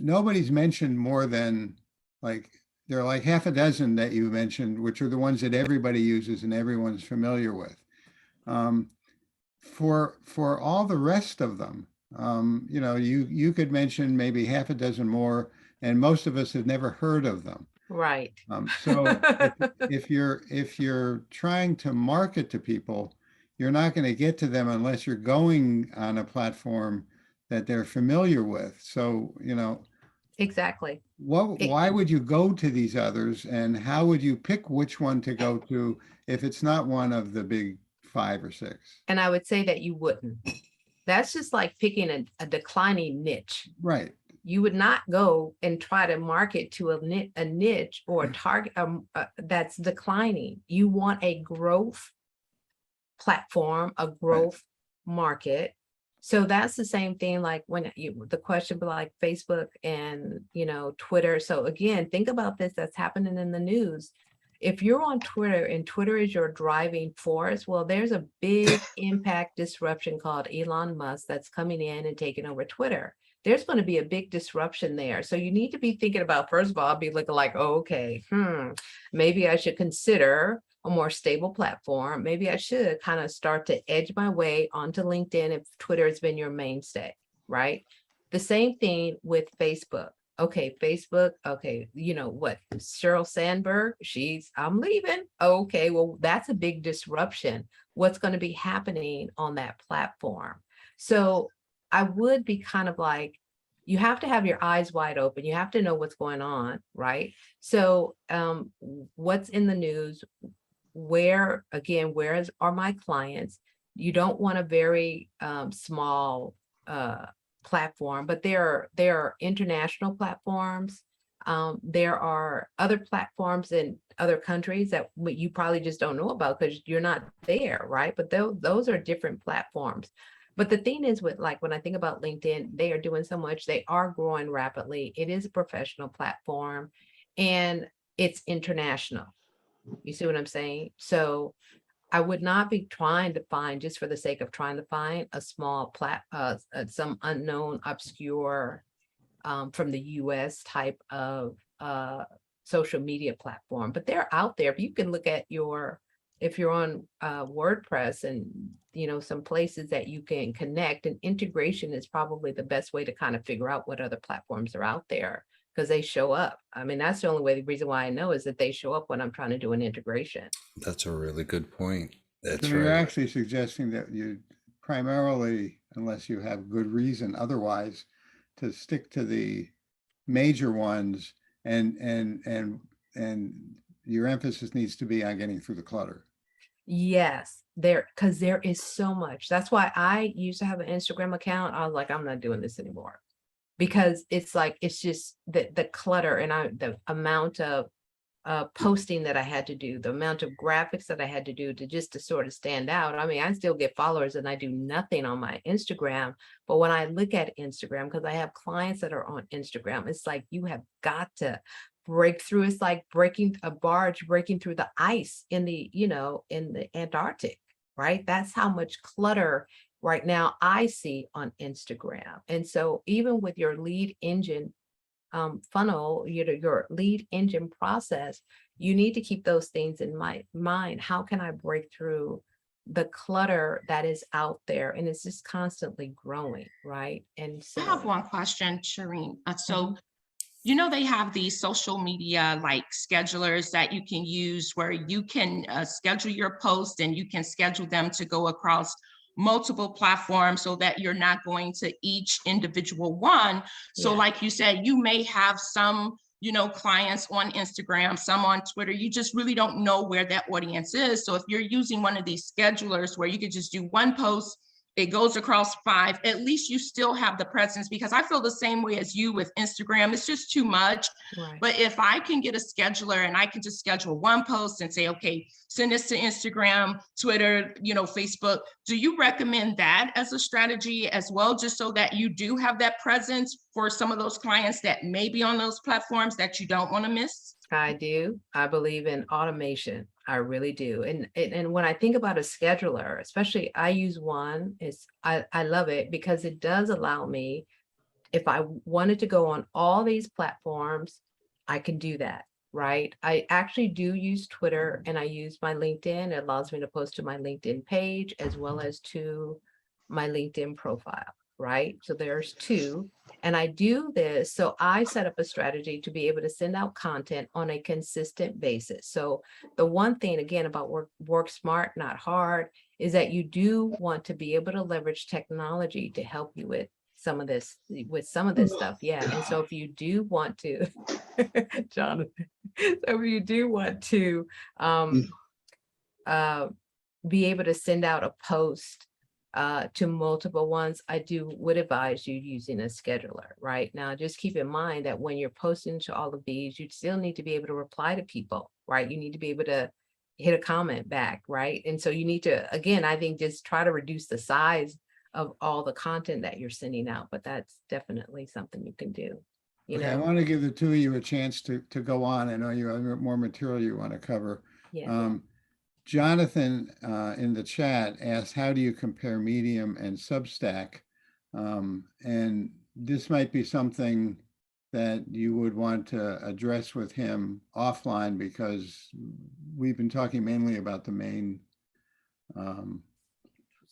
nobody's mentioned more than there are like half a dozen that you mentioned, which are the ones that everybody uses and everyone's familiar with. For all the rest of them, you could mention maybe half a dozen more, and most of us have never heard of them. Right. So if you're trying to market to people, you're not going to get to them unless you're going on a platform that they're familiar with. So, Exactly. why would you go to these others, and how would you pick which one to go to if it's not one of the big 5 or 6? And I would say that you wouldn't. That's just like picking a declining niche. Right. You would not go and try to market to a niche or a target that's declining. You want a growth platform, a growth market, So that's the same thing, like when the question be like Facebook and, Twitter. So again, think about this that's happening in the news. If you're on Twitter and Twitter is your driving force, well, there's a big impact disruption called Elon Musk that's coming in and taking over Twitter. There's going to be a big disruption there. So you need to be thinking about, first of all, be looking like, oh, okay, maybe I should consider a more stable platform. Maybe I should kind of start to edge my way onto LinkedIn if Twitter has been your mainstay, right? The same thing with Facebook. Okay, Facebook, okay, what, Sheryl Sandberg, I'm leaving. Okay, well, that's a big disruption. What's going to be happening on that platform? So I would be kind of like, you have to have your eyes wide open. You have to know what's going on, right? So what's in the news? Where are my clients? You don't want a very small platform, but there are international platforms. There are other platforms in other countries that you probably just don't know about because you're not there, right? But those are different platforms. But the thing is with, like, when I think about LinkedIn, they are doing so much, they are growing rapidly. It is a professional platform and it's international. You see what I'm saying? So I would not be trying to find, just for the sake of trying to find, a small some unknown, obscure from the US type of social media platform. But they're out there. If you can look at if you're on WordPress and some places that you can connect, and integration is probably the best way to kind of figure out what other platforms are out there, because they show up. I mean, that's the only way, the reason why I know is that they show up when I'm trying to do an integration. That's a really good point. That's So you're right. actually suggesting that you primarily, unless you have good reason otherwise, to stick to the major ones, and your emphasis needs to be on getting through the clutter. Yes, because there is so much. That's why I used to have an Instagram account. I was like, I'm not doing this anymore, because it's like, it's just the clutter and the amount of posting that I had to do, the amount of graphics that I had to do to sort of stand out. I mean, I still get followers and I do nothing on my Instagram. But when I look at Instagram, because I have clients that are on Instagram, it's like, you have got to break through. It's like breaking a barge, breaking through the ice in the Antarctic, right? That's how much clutter right now I see on Instagram. And so even with your lead engine funnel, your lead engine process, you need to keep those things in mind. How can I break through the clutter that is out there? And it's just constantly growing, right? And so I have one question, Shireen. They have these social media like schedulers that you can use where you can schedule your post and you can schedule them to go across multiple platforms so that you're not going to each individual one. So like you said, you may have some, clients on Instagram, some on Twitter. You just really don't know where that audience is. So if you're using one of these schedulers where you could just do one post, it goes across 5, at least you still have the presence, because I feel the same way as you with Instagram. It's just too much. Right. But if I can get a scheduler and I can just schedule one post and say, okay, send this to Instagram, Twitter, Facebook, do you recommend that as a strategy as well, just so that you do have that presence for some of those clients that may be on those platforms that you don't want to miss? I do. I believe in automation. I really do. And when I think about a scheduler, especially I use one, I love it because it does allow me, if I wanted to go on all these platforms, I can do that, right? I actually do use Twitter and I use my LinkedIn. It allows me to post to my LinkedIn page as well as to my LinkedIn profile, right? So there's 2. And I do this, so I set up a strategy to be able to send out content on a consistent basis. So the one thing, again, about work smart, not hard, is that you do want to be able to leverage technology to help you with some of this stuff. Yeah. And so if you do want to, Jonathan, so if you do want to be able to send out a post to multiple ones, I would advise you using a scheduler. Right now, just keep in mind that when you're posting to all of these, you still need to be able to reply to people, right? You need to be able to hit a comment back, right? And so you need to, again, I think just try to reduce the size of all the content that you're sending out, but that's definitely something you can do. You Okay, I know, want to give the two of you a chance to go on. I know you have more material you want to cover. yeah. Jonathan in the chat asked, how do you compare Medium and Substack? And this might be something that you would want to address with him offline, because we've been talking mainly about the main.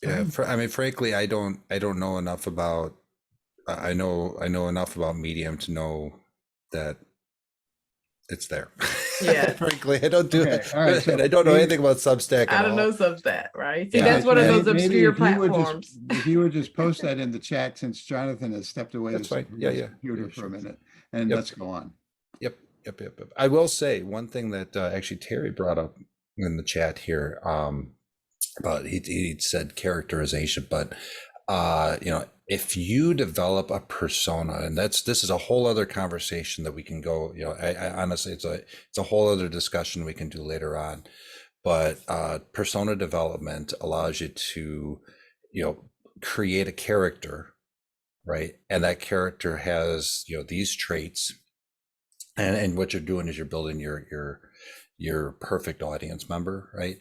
Yeah, I mean, frankly, I don't know enough about. I know enough about Medium to know that it's there. Yeah. Frankly, I don't do Okay, it. all right, so And I don't know maybe- anything about Substack at all. Substack, right? See, Yeah, that's one of Maybe- those maybe obscure if you would just- platforms. If you would just post that in the chat, since Jonathan has stepped away That's fine. from Yeah, his yeah. computer Yeah, for sure. a minute, and Yep. let's go on. Yep. I will say one thing that actually Terry brought up in the chat here. About he said characterization, but if you develop a persona, and this is a whole other conversation that we can go. I honestly, it's a whole other discussion we can do later on. But persona development allows you to, create a character, right? And that character has, these traits. And what you're doing is you're building your perfect audience member, right?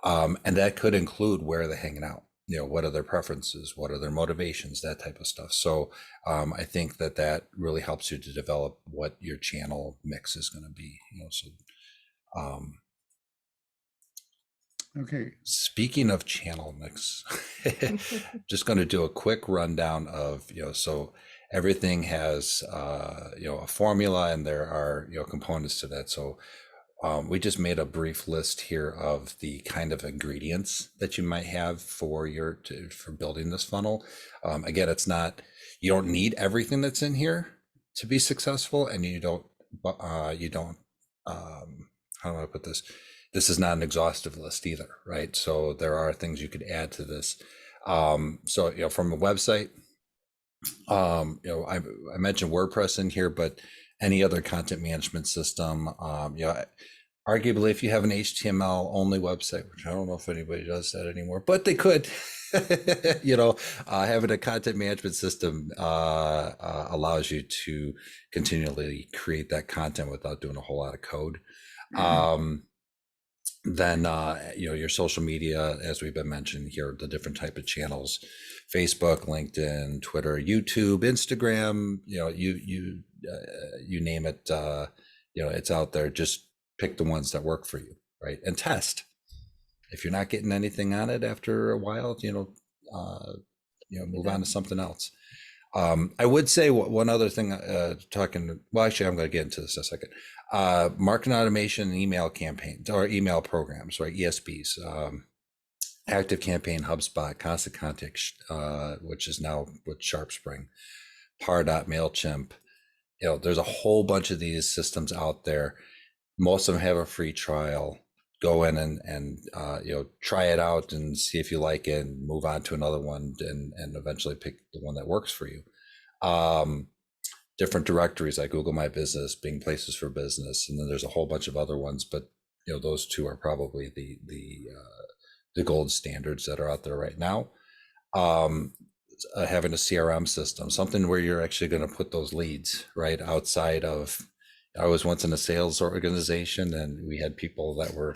And that could include where they're hanging out, what are their preferences, what are their motivations, that type of stuff. So I think that really helps you to develop what your channel mix is going to be. Okay, Speaking of channel mix, just going to do a quick rundown of, so everything has, a formula, and there are, components to that. So we just made a brief list here of the kind of ingredients that you might have for building this funnel. Again, you don't need everything that's in here to be successful, and you don't, how do I put this? This is not an exhaustive list either, right? So there are things you could add to this. So, from a website, I mentioned WordPress in here, but any other content management system, arguably if you have an HTML only website, which I don't know if anybody does that anymore, but they could, having a content management system allows you to continually create that content without doing a whole lot of code. Then, your social media, as we've been mentioning here, the different type of channels, Facebook, LinkedIn, Twitter, YouTube, Instagram, you name it, it's out there. Just pick the ones that work for you, right? And test. If you're not getting anything on it after a while, move on to something else. I would say one other thing, actually, I'm going to get into this in a second. Marketing automation and email campaigns or email programs, right? ESPs, Active Campaign, HubSpot, Constant Contact, which is now with SharpSpring, Pardot, MailChimp. There's a whole bunch of these systems out there. Most of them have a free trial. Go in and try it out and see if you like it, and move on to another one, and eventually pick the one that works for you. Different directories like Google My Business, Bing Places for Business, and then there's a whole bunch of other ones, but those two are probably the gold standards that are out there right now. Having a CRM system, something where you're actually going to put those leads right outside of. I was once in a sales organization, and we had people that were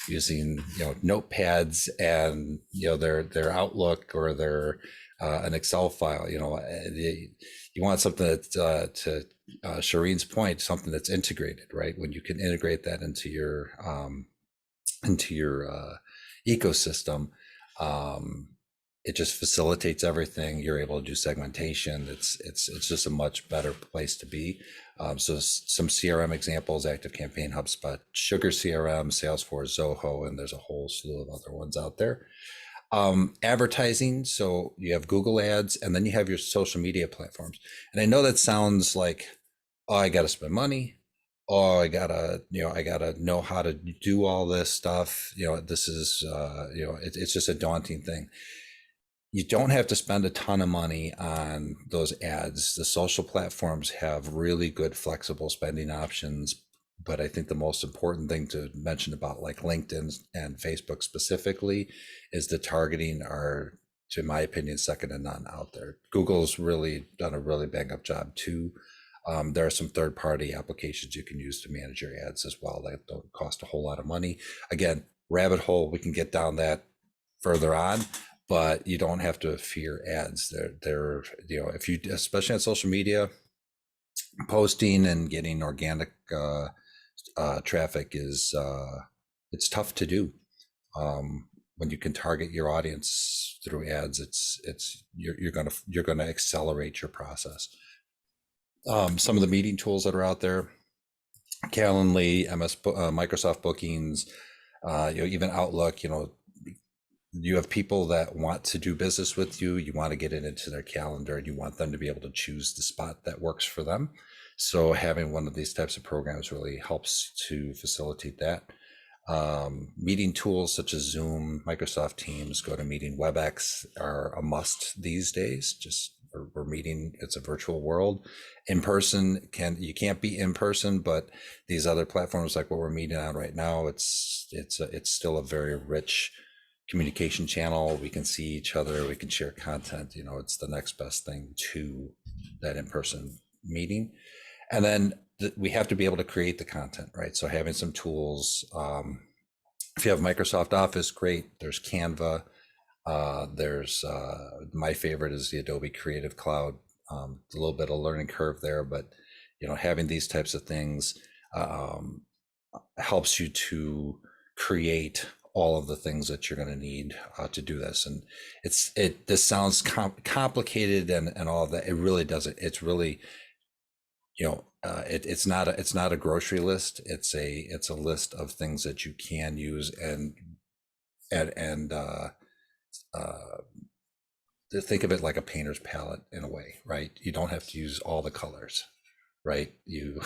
using notepads and their Outlook or their an Excel file. You want something that to Shireen's point, something that's integrated, right? When you can integrate that into your ecosystem, it just facilitates everything. You're able to do segmentation. It's just a much better place to be. So some CRM examples: Active Campaign, HubSpot, Sugar CRM, Salesforce, Zoho, and there's a whole slew of other ones out there. Advertising. So you have Google Ads, and then you have your social media platforms. And I know that sounds like, oh, I got to spend money. Oh, I gotta know how to do all this stuff. This is, it's just a daunting thing. You don't have to spend a ton of money on those ads. The social platforms have really good flexible spending options. But I think the most important thing to mention about like LinkedIn and Facebook specifically is the targeting are to my opinion, second to none out there. Google's really done a really bang up job too. There are some third-party applications you can use to manage your ads as well that don't cost a whole lot of money. Again, rabbit hole, we can get down that further on, but you don't have to fear ads. They're if you, especially on social media, posting and getting organic traffic is it's tough to do. When you can target your audience through ads, you're gonna accelerate your process. Some of the meeting tools that are out there, Calendly, Microsoft Bookings, even Outlook. You have people that want to do business with you. You want to get it into their calendar, and you want them to be able to choose the spot that works for them. So having one of these types of programs really helps to facilitate that. Meeting tools such as Zoom, Microsoft Teams, GoToMeeting, WebEx are a must these days. Just we're meeting, it's a virtual world. In person, you can't be in person, but these other platforms like what we're meeting on right now, it's still a very rich communication channel. We can see each other, we can share content. It's the next best thing to that in-person meeting. And then we have to be able to create the content, right? So having some tools, if you have Microsoft Office, great. There's Canva. There's my favorite is the Adobe Creative Cloud. A little bit of learning curve there, but having these types of things helps you to create all of the things that you're going to need to do this. And this sounds complicated and all of that. It really doesn't. It's really, it's not a grocery list. It's a list of things that you can use and think of it like a painter's palette in a way, right? You don't have to use all the colors, right? You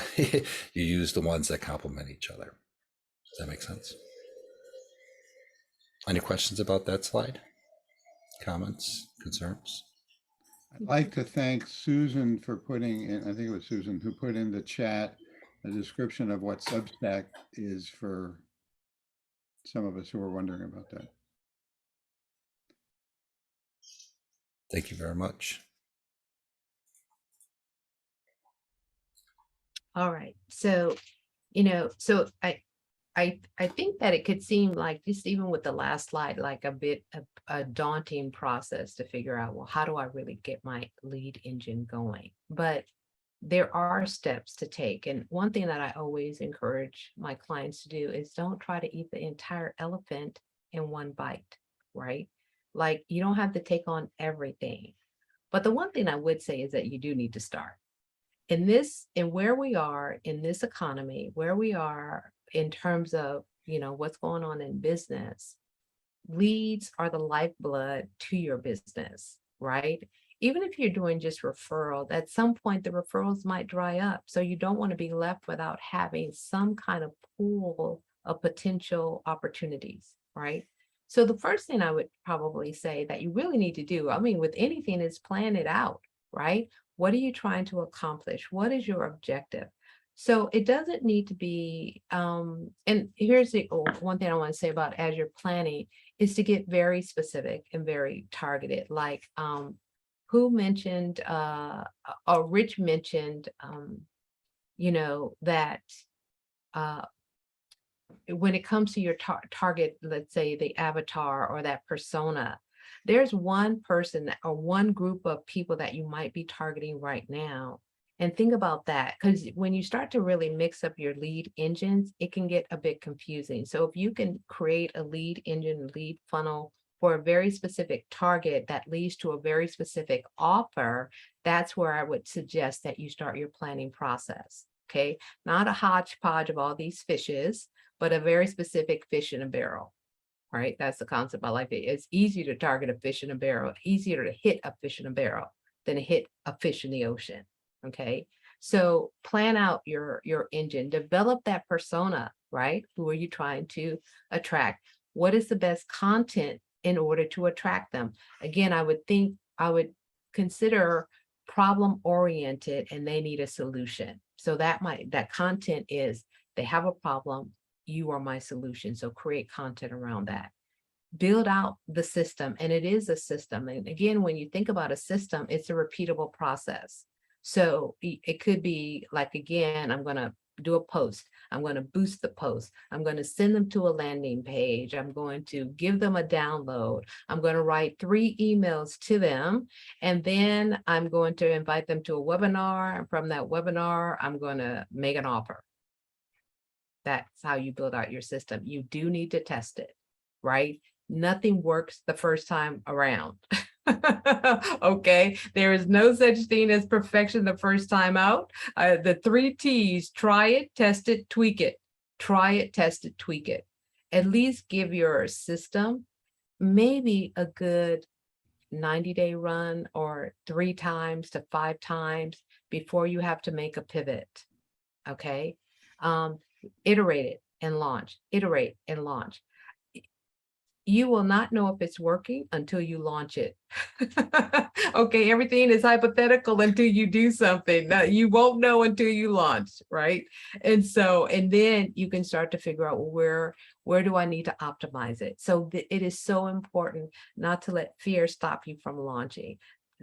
use the ones that complement each other. Does that make sense? Any questions about that slide? Comments, concerns? I'd like to thank Susan for putting in, I think it was Susan who put in the chat a description of what Substack is for some of us who are wondering about that. Thank you very much. All right. So, I think that it could seem like, just even with the last slide, like a bit of a daunting process to figure out, well, how do I really get my lead engine going? But there are steps to take. And one thing that I always encourage my clients to do is don't try to eat the entire elephant in one bite, right? Like, you don't have to take on everything. But the one thing I would say is that you do need to start. In where we are in this economy, where we are in terms of, what's going on in business, leads are the lifeblood to your business, right? Even if you're doing just referral, at some point the referrals might dry up. So you don't want to be left without having some kind of pool of potential opportunities, right? So the first thing I would probably say that you really need to do, with anything, is plan it out, right? What are you trying to accomplish? What is your objective? So it doesn't need to be, and here's the one thing I want to say about as you're planning is to get very specific and very targeted. Like who mentioned, or Rich mentioned, that when it comes to your target, let's say the avatar or that persona, there's one person or one group of people that you might be targeting right now. And think about that, because when you start to really mix up your lead engines, it can get a bit confusing. So if you can create a lead engine, lead funnel for a very specific target that leads to a very specific offer, that's where I would suggest that you start your planning process. Okay, not a hodgepodge of all these fishes, but a very specific fish in a barrel. Right, that's the concept I like. It's easier to target a fish in a barrel, easier to hit a fish in a barrel than to hit a fish in the ocean. Okay, so plan out your engine, develop that persona, right? Who are you trying to attract? What is the best content in order to attract them? Again, I would consider problem oriented and they need a solution. So that content is, they have a problem, you are my solution. So create content around that. build out the system, and it is a system. And again, when you think about a system, it's a repeatable process. So it could be like, again, I'm going to do a post. I'm going to boost the post. I'm going to send them to a landing page. I'm going to give them a download. I'm going to write 3 emails to them. And then I'm going to invite them to a webinar. And from that webinar, I'm going to make an offer. That's how you build out your system. You do need to test it, right? Nothing works the first time around. Okay, there is no such thing as perfection the first time out. The 3 T's: try it, test it, tweak it. Try it, test it, tweak it. At least give your system maybe a good 90-day run, or 3 times to 5 times before you have to make a pivot. Okay, iterate it and launch, iterate and launch. You will not know if it's working until you launch it. Okay, everything is hypothetical until you do something. You won't know until you launch, right? And then you can start to figure out, where do I need to optimize it? So it is so important not to let fear stop you from launching.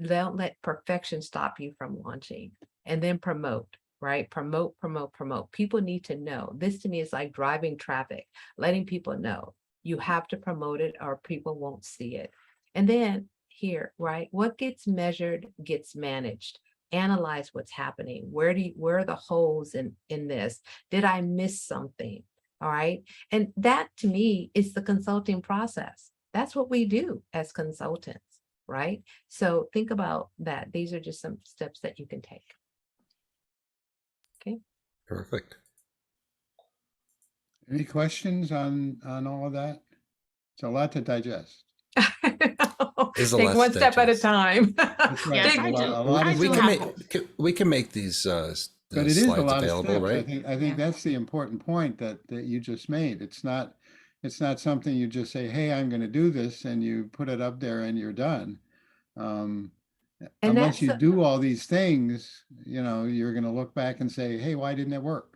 Don't let perfection stop you from launching. And then promote. Right? Promote, promote, promote. People need to know. This to me is like driving traffic, letting people know. You have to promote it or people won't see it. And then here, right? What gets measured gets managed. Analyze what's happening. Where are the holes in this? Did I miss something? All right. And that to me is the consulting process. That's what we do as consultants, right? So think about that. These are just some steps that you can take. Okay. Perfect. Any questions on all of that? It's a lot to digest. There's a Take lot one to step at a digest. time. That's right. Yes, A I lot- do. a lot I of We do can have- we can make these But it is a slides lot of available, steps. right? I think that's the important point that you just made. It's not something you just say, hey, I'm going to do this, and you put it up there and you're done. And Unless you that's do all these things, you're going to look back and say, hey, why didn't it work?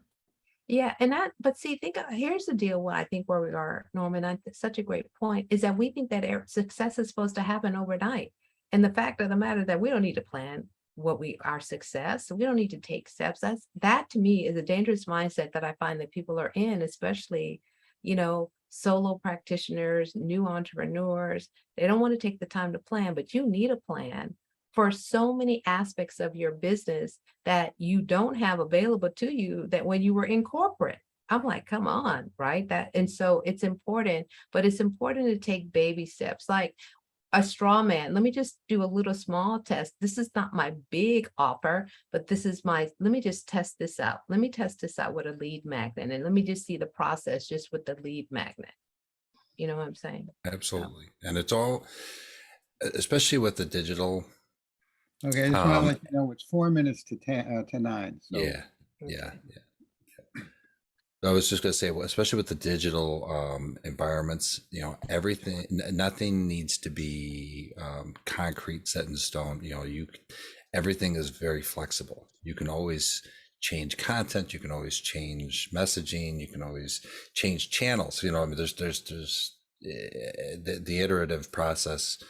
Yeah, but see, here's the deal. What I think where we are, Norman, such a great point, is that we think that success is supposed to happen overnight. And the fact of the matter that we don't need to plan our success. So we don't need to take steps. That to me is a dangerous mindset that I find that people are in, especially, solo practitioners, new entrepreneurs. They don't want to take the time to plan, but you need a plan for so many aspects of your business that you don't have available to you that when you were in corporate. I'm like, come on, right? And so it's important, but it's important to take baby steps, like a straw man. Let me just do a little small test. This is not my big offer, but let me just test this out. Let me test this out with a lead magnet, and let me just see the process just with the lead magnet. You know what I'm saying? Absolutely. And it's all, especially with the digital. Okay, I just want to let you know it's 4 minutes to 9. So. Yeah. I was just going to say, well, especially with the digital environments, nothing needs to be concrete, set in stone. Everything is very flexible. You can always change content. You can always change messaging. You can always change channels. There's the iterative process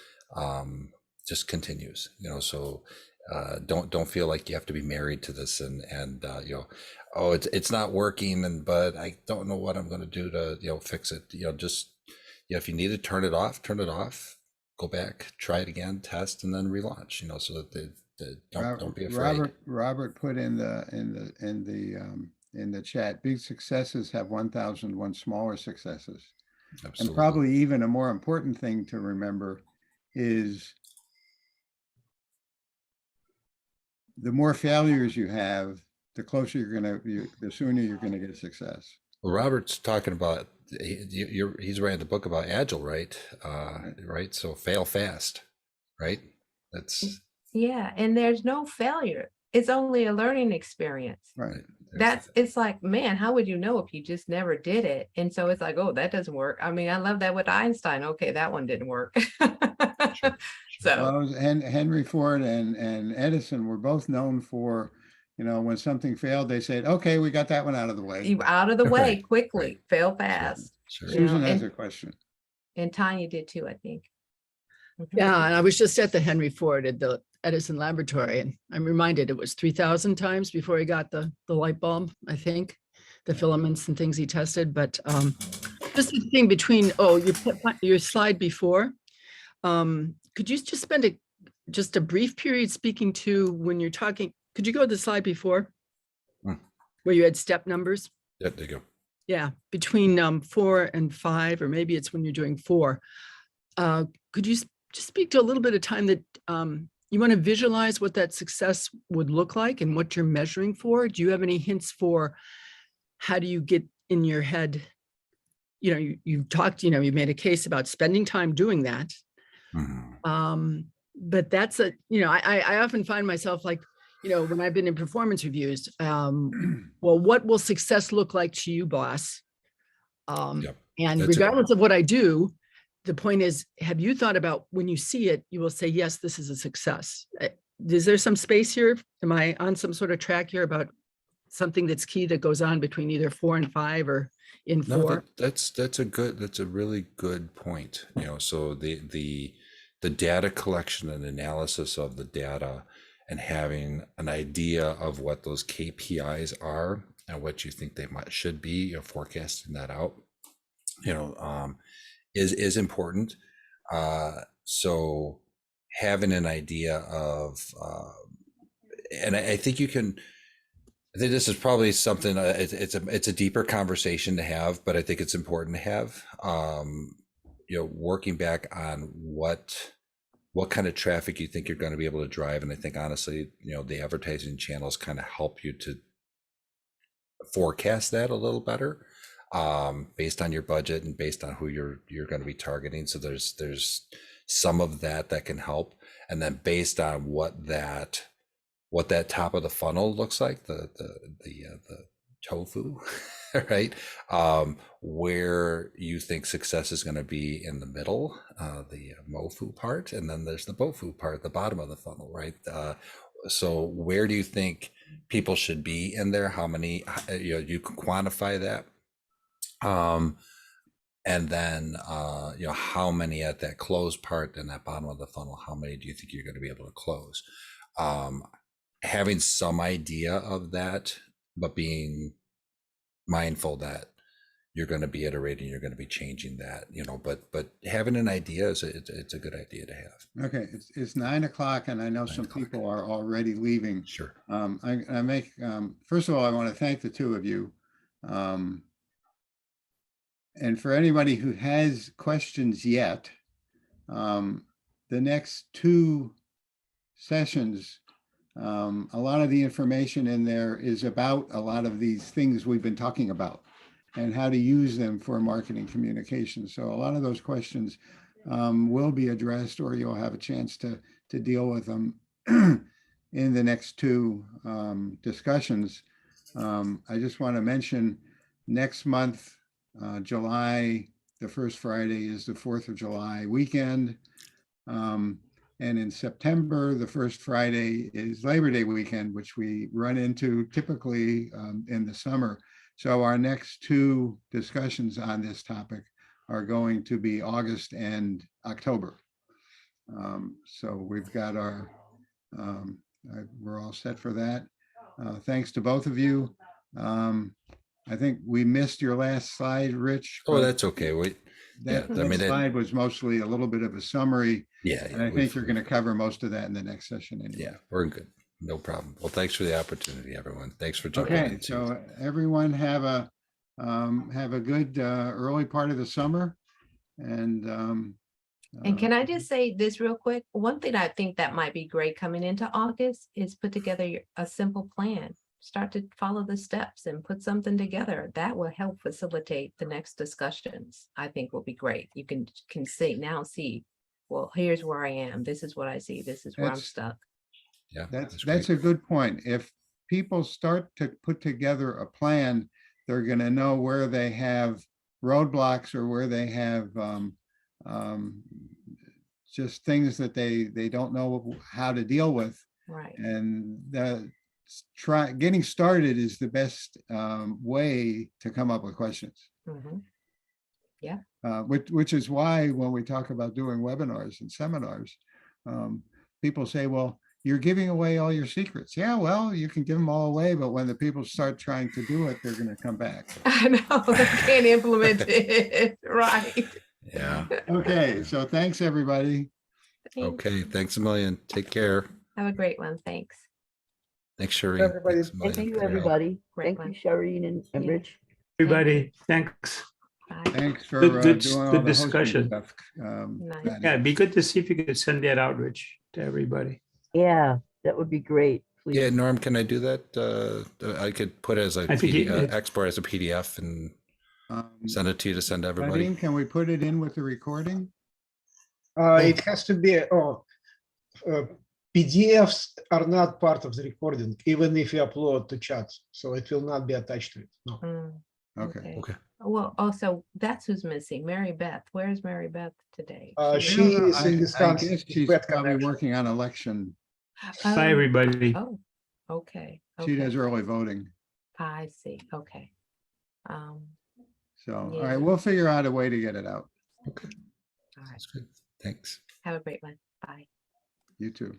just continues. So don't feel like you have to be married to this and oh, it's not working, but I don't know what I'm going to do to fix it. If you need to turn it off, go back, try it again, test, and then relaunch. So that don't be afraid. Robert put in the chat, big successes have 1,001 smaller successes. Absolutely. And probably even a more important thing to remember is the more failures you have, the closer the sooner you're going to get success. Well, Robert's talking about, he's writing the book about Agile, right? Right. So fail fast, right? Yeah. And there's no failure. It's only a learning experience. Right. It's like, man, how would you know if you just never did it? And so it's like, oh, that doesn't work. I mean, I love that with Einstein. Okay, that one didn't work. Sure. So Henry Ford and Edison were both known for, when something failed, they said, okay, we got that one out of the way. Out of the way Right, quickly, right. fail fast. Sure. Susan has a question. And Tanya did too, I think. Mhm. Yeah, and I was just at the Henry Ford at the Edison Laboratory, and I'm reminded it was 3,000 times before he got the light bulb, I think, the filaments and things he tested. But just the thing between, oh, your slide before, could you just spend just a brief period speaking to when you're talking, could you go to the slide before? Where you had step numbers? Yeah, there you go. Yeah, between 4 and 5, or maybe it's when you're doing 4. Could you just speak to a little bit of time that you want to visualize what that success would look like and what you're measuring for? Do you have any hints for how do you get in your head? You know, you've talked, you made a case about spending time doing that. But that's I often find myself like, when I've been in performance reviews, well, what will success look like to you, boss? And regardless of what I do, the point is, have you thought about when you see it, you will say, yes, this is a success. Is there some space here? Am I on some sort of track here about something that's key that goes on between either 4 and 5 or in 4? No, that's a really good point. So the data collection and analysis of the data and having an idea of what those KPIs are and what you think they should be, forecasting that out, is important. So having an idea of, and I think you can, I think this is probably something, it's a deeper conversation to have, but I think it's important to have, working back on what kind of traffic you think you're going to be able to drive. And I think honestly, the advertising channels kind of help you to forecast that a little better, based on your budget and based on who you're going to be targeting. So there's some of that can help. And then based on what that top of the funnel looks like, the tofu, right? Where you think success is going to be in the middle, the mofu part, and then there's the bofu part, the bottom of the funnel, right? So where do you think people should be in there? How many, you can quantify that. And then, how many at that close part and that bottom of the funnel, how many do you think you're going to be able to close? Having some idea of that, but being mindful that you're going to be iterating, you're going to be changing that, but having an idea it's a good idea to have. Okay, it's 9 o'clock, and I know some people are already leaving. Sure. First of all, I want to thank the two of you. And for anybody who has questions yet, the next 2 sessions, a lot of the information in there is about a lot of these things we've been talking about and how to use them for marketing communication. So a lot of those questions will be addressed, or you'll have a chance to deal with them in the next 2 discussions. I just want to mention next month, July, the first Friday is the 4th of July weekend. And in September, the first Friday is Labor Day weekend, which we run into typically in the summer. So our next 2 discussions on this topic are going to be August and October. So we've got we're all set for that. Thanks to both of you. I think we missed your last slide, Rich. Oh, that's okay. That slide was mostly a little bit of a summary. Yeah. And I think you're going to cover most of that in the next session anyway. Yeah, we're good. No problem. Well, thanks for the opportunity, everyone. Thanks for jumping Okay, in. so everyone have a good early part of the summer. And can I just say this real quick? One thing I think that might be great coming into August is put together a simple plan. Start to follow the steps and put something together that will help facilitate the next discussions. I think will be great. You can see, well, here's where I am. This is what I see. This is where I'm stuck. Yeah, that's a good point. If people start to put together a plan, they're going to know where they have roadblocks or where they have just things that they don't know how to deal with. Right. And getting started is the best way to come up with questions. Mm-hmm. Yeah. Which is why when we talk about doing webinars and seminars, people say, well, you're giving away all your secrets. Yeah, well, you can give them all away, but when the people start trying to do it, they're going to come back. I know, they can't implement it, right? Yeah. Okay, so thanks, everybody. Thanks. Okay. Thanks a million. Take care. Have a great one, thanks. Thanks, Shereen. Everybody. Thanks a Thank million, you, Carol. everybody. Great Thank you, one. Shireen and Yeah. Rich. Everybody, thanks. Bye. Thanks for Good- good- doing all good the hosting discussion. stuff. Nice. Patty. Yeah, it'd be good to see if you could send that out, Rich, to everybody. Yeah, that would be great. Please. Yeah, Norm, can I do that? I could put it as a I think PDF, it- export as a PDF and Um, send it to you to send to everybody. Vadim, can we put it in with the recording? It has to be, PDFs are not part of the recording, even if you upload to chat, so it will not be attached to it. No. Mm, Okay. Okay. Well, also, that's who's missing, Mary Beth. Where's Mary Beth today? She I don't know. is in I Wisconsin. guess she's Bad probably connection. working on election. Bye, everybody. Oh, okay. She okay. does early voting. I see, okay. So, all Yeah. right, we'll figure out a way to get it out. Okay. All right, That's good. Thanks. have a great one, bye. You too.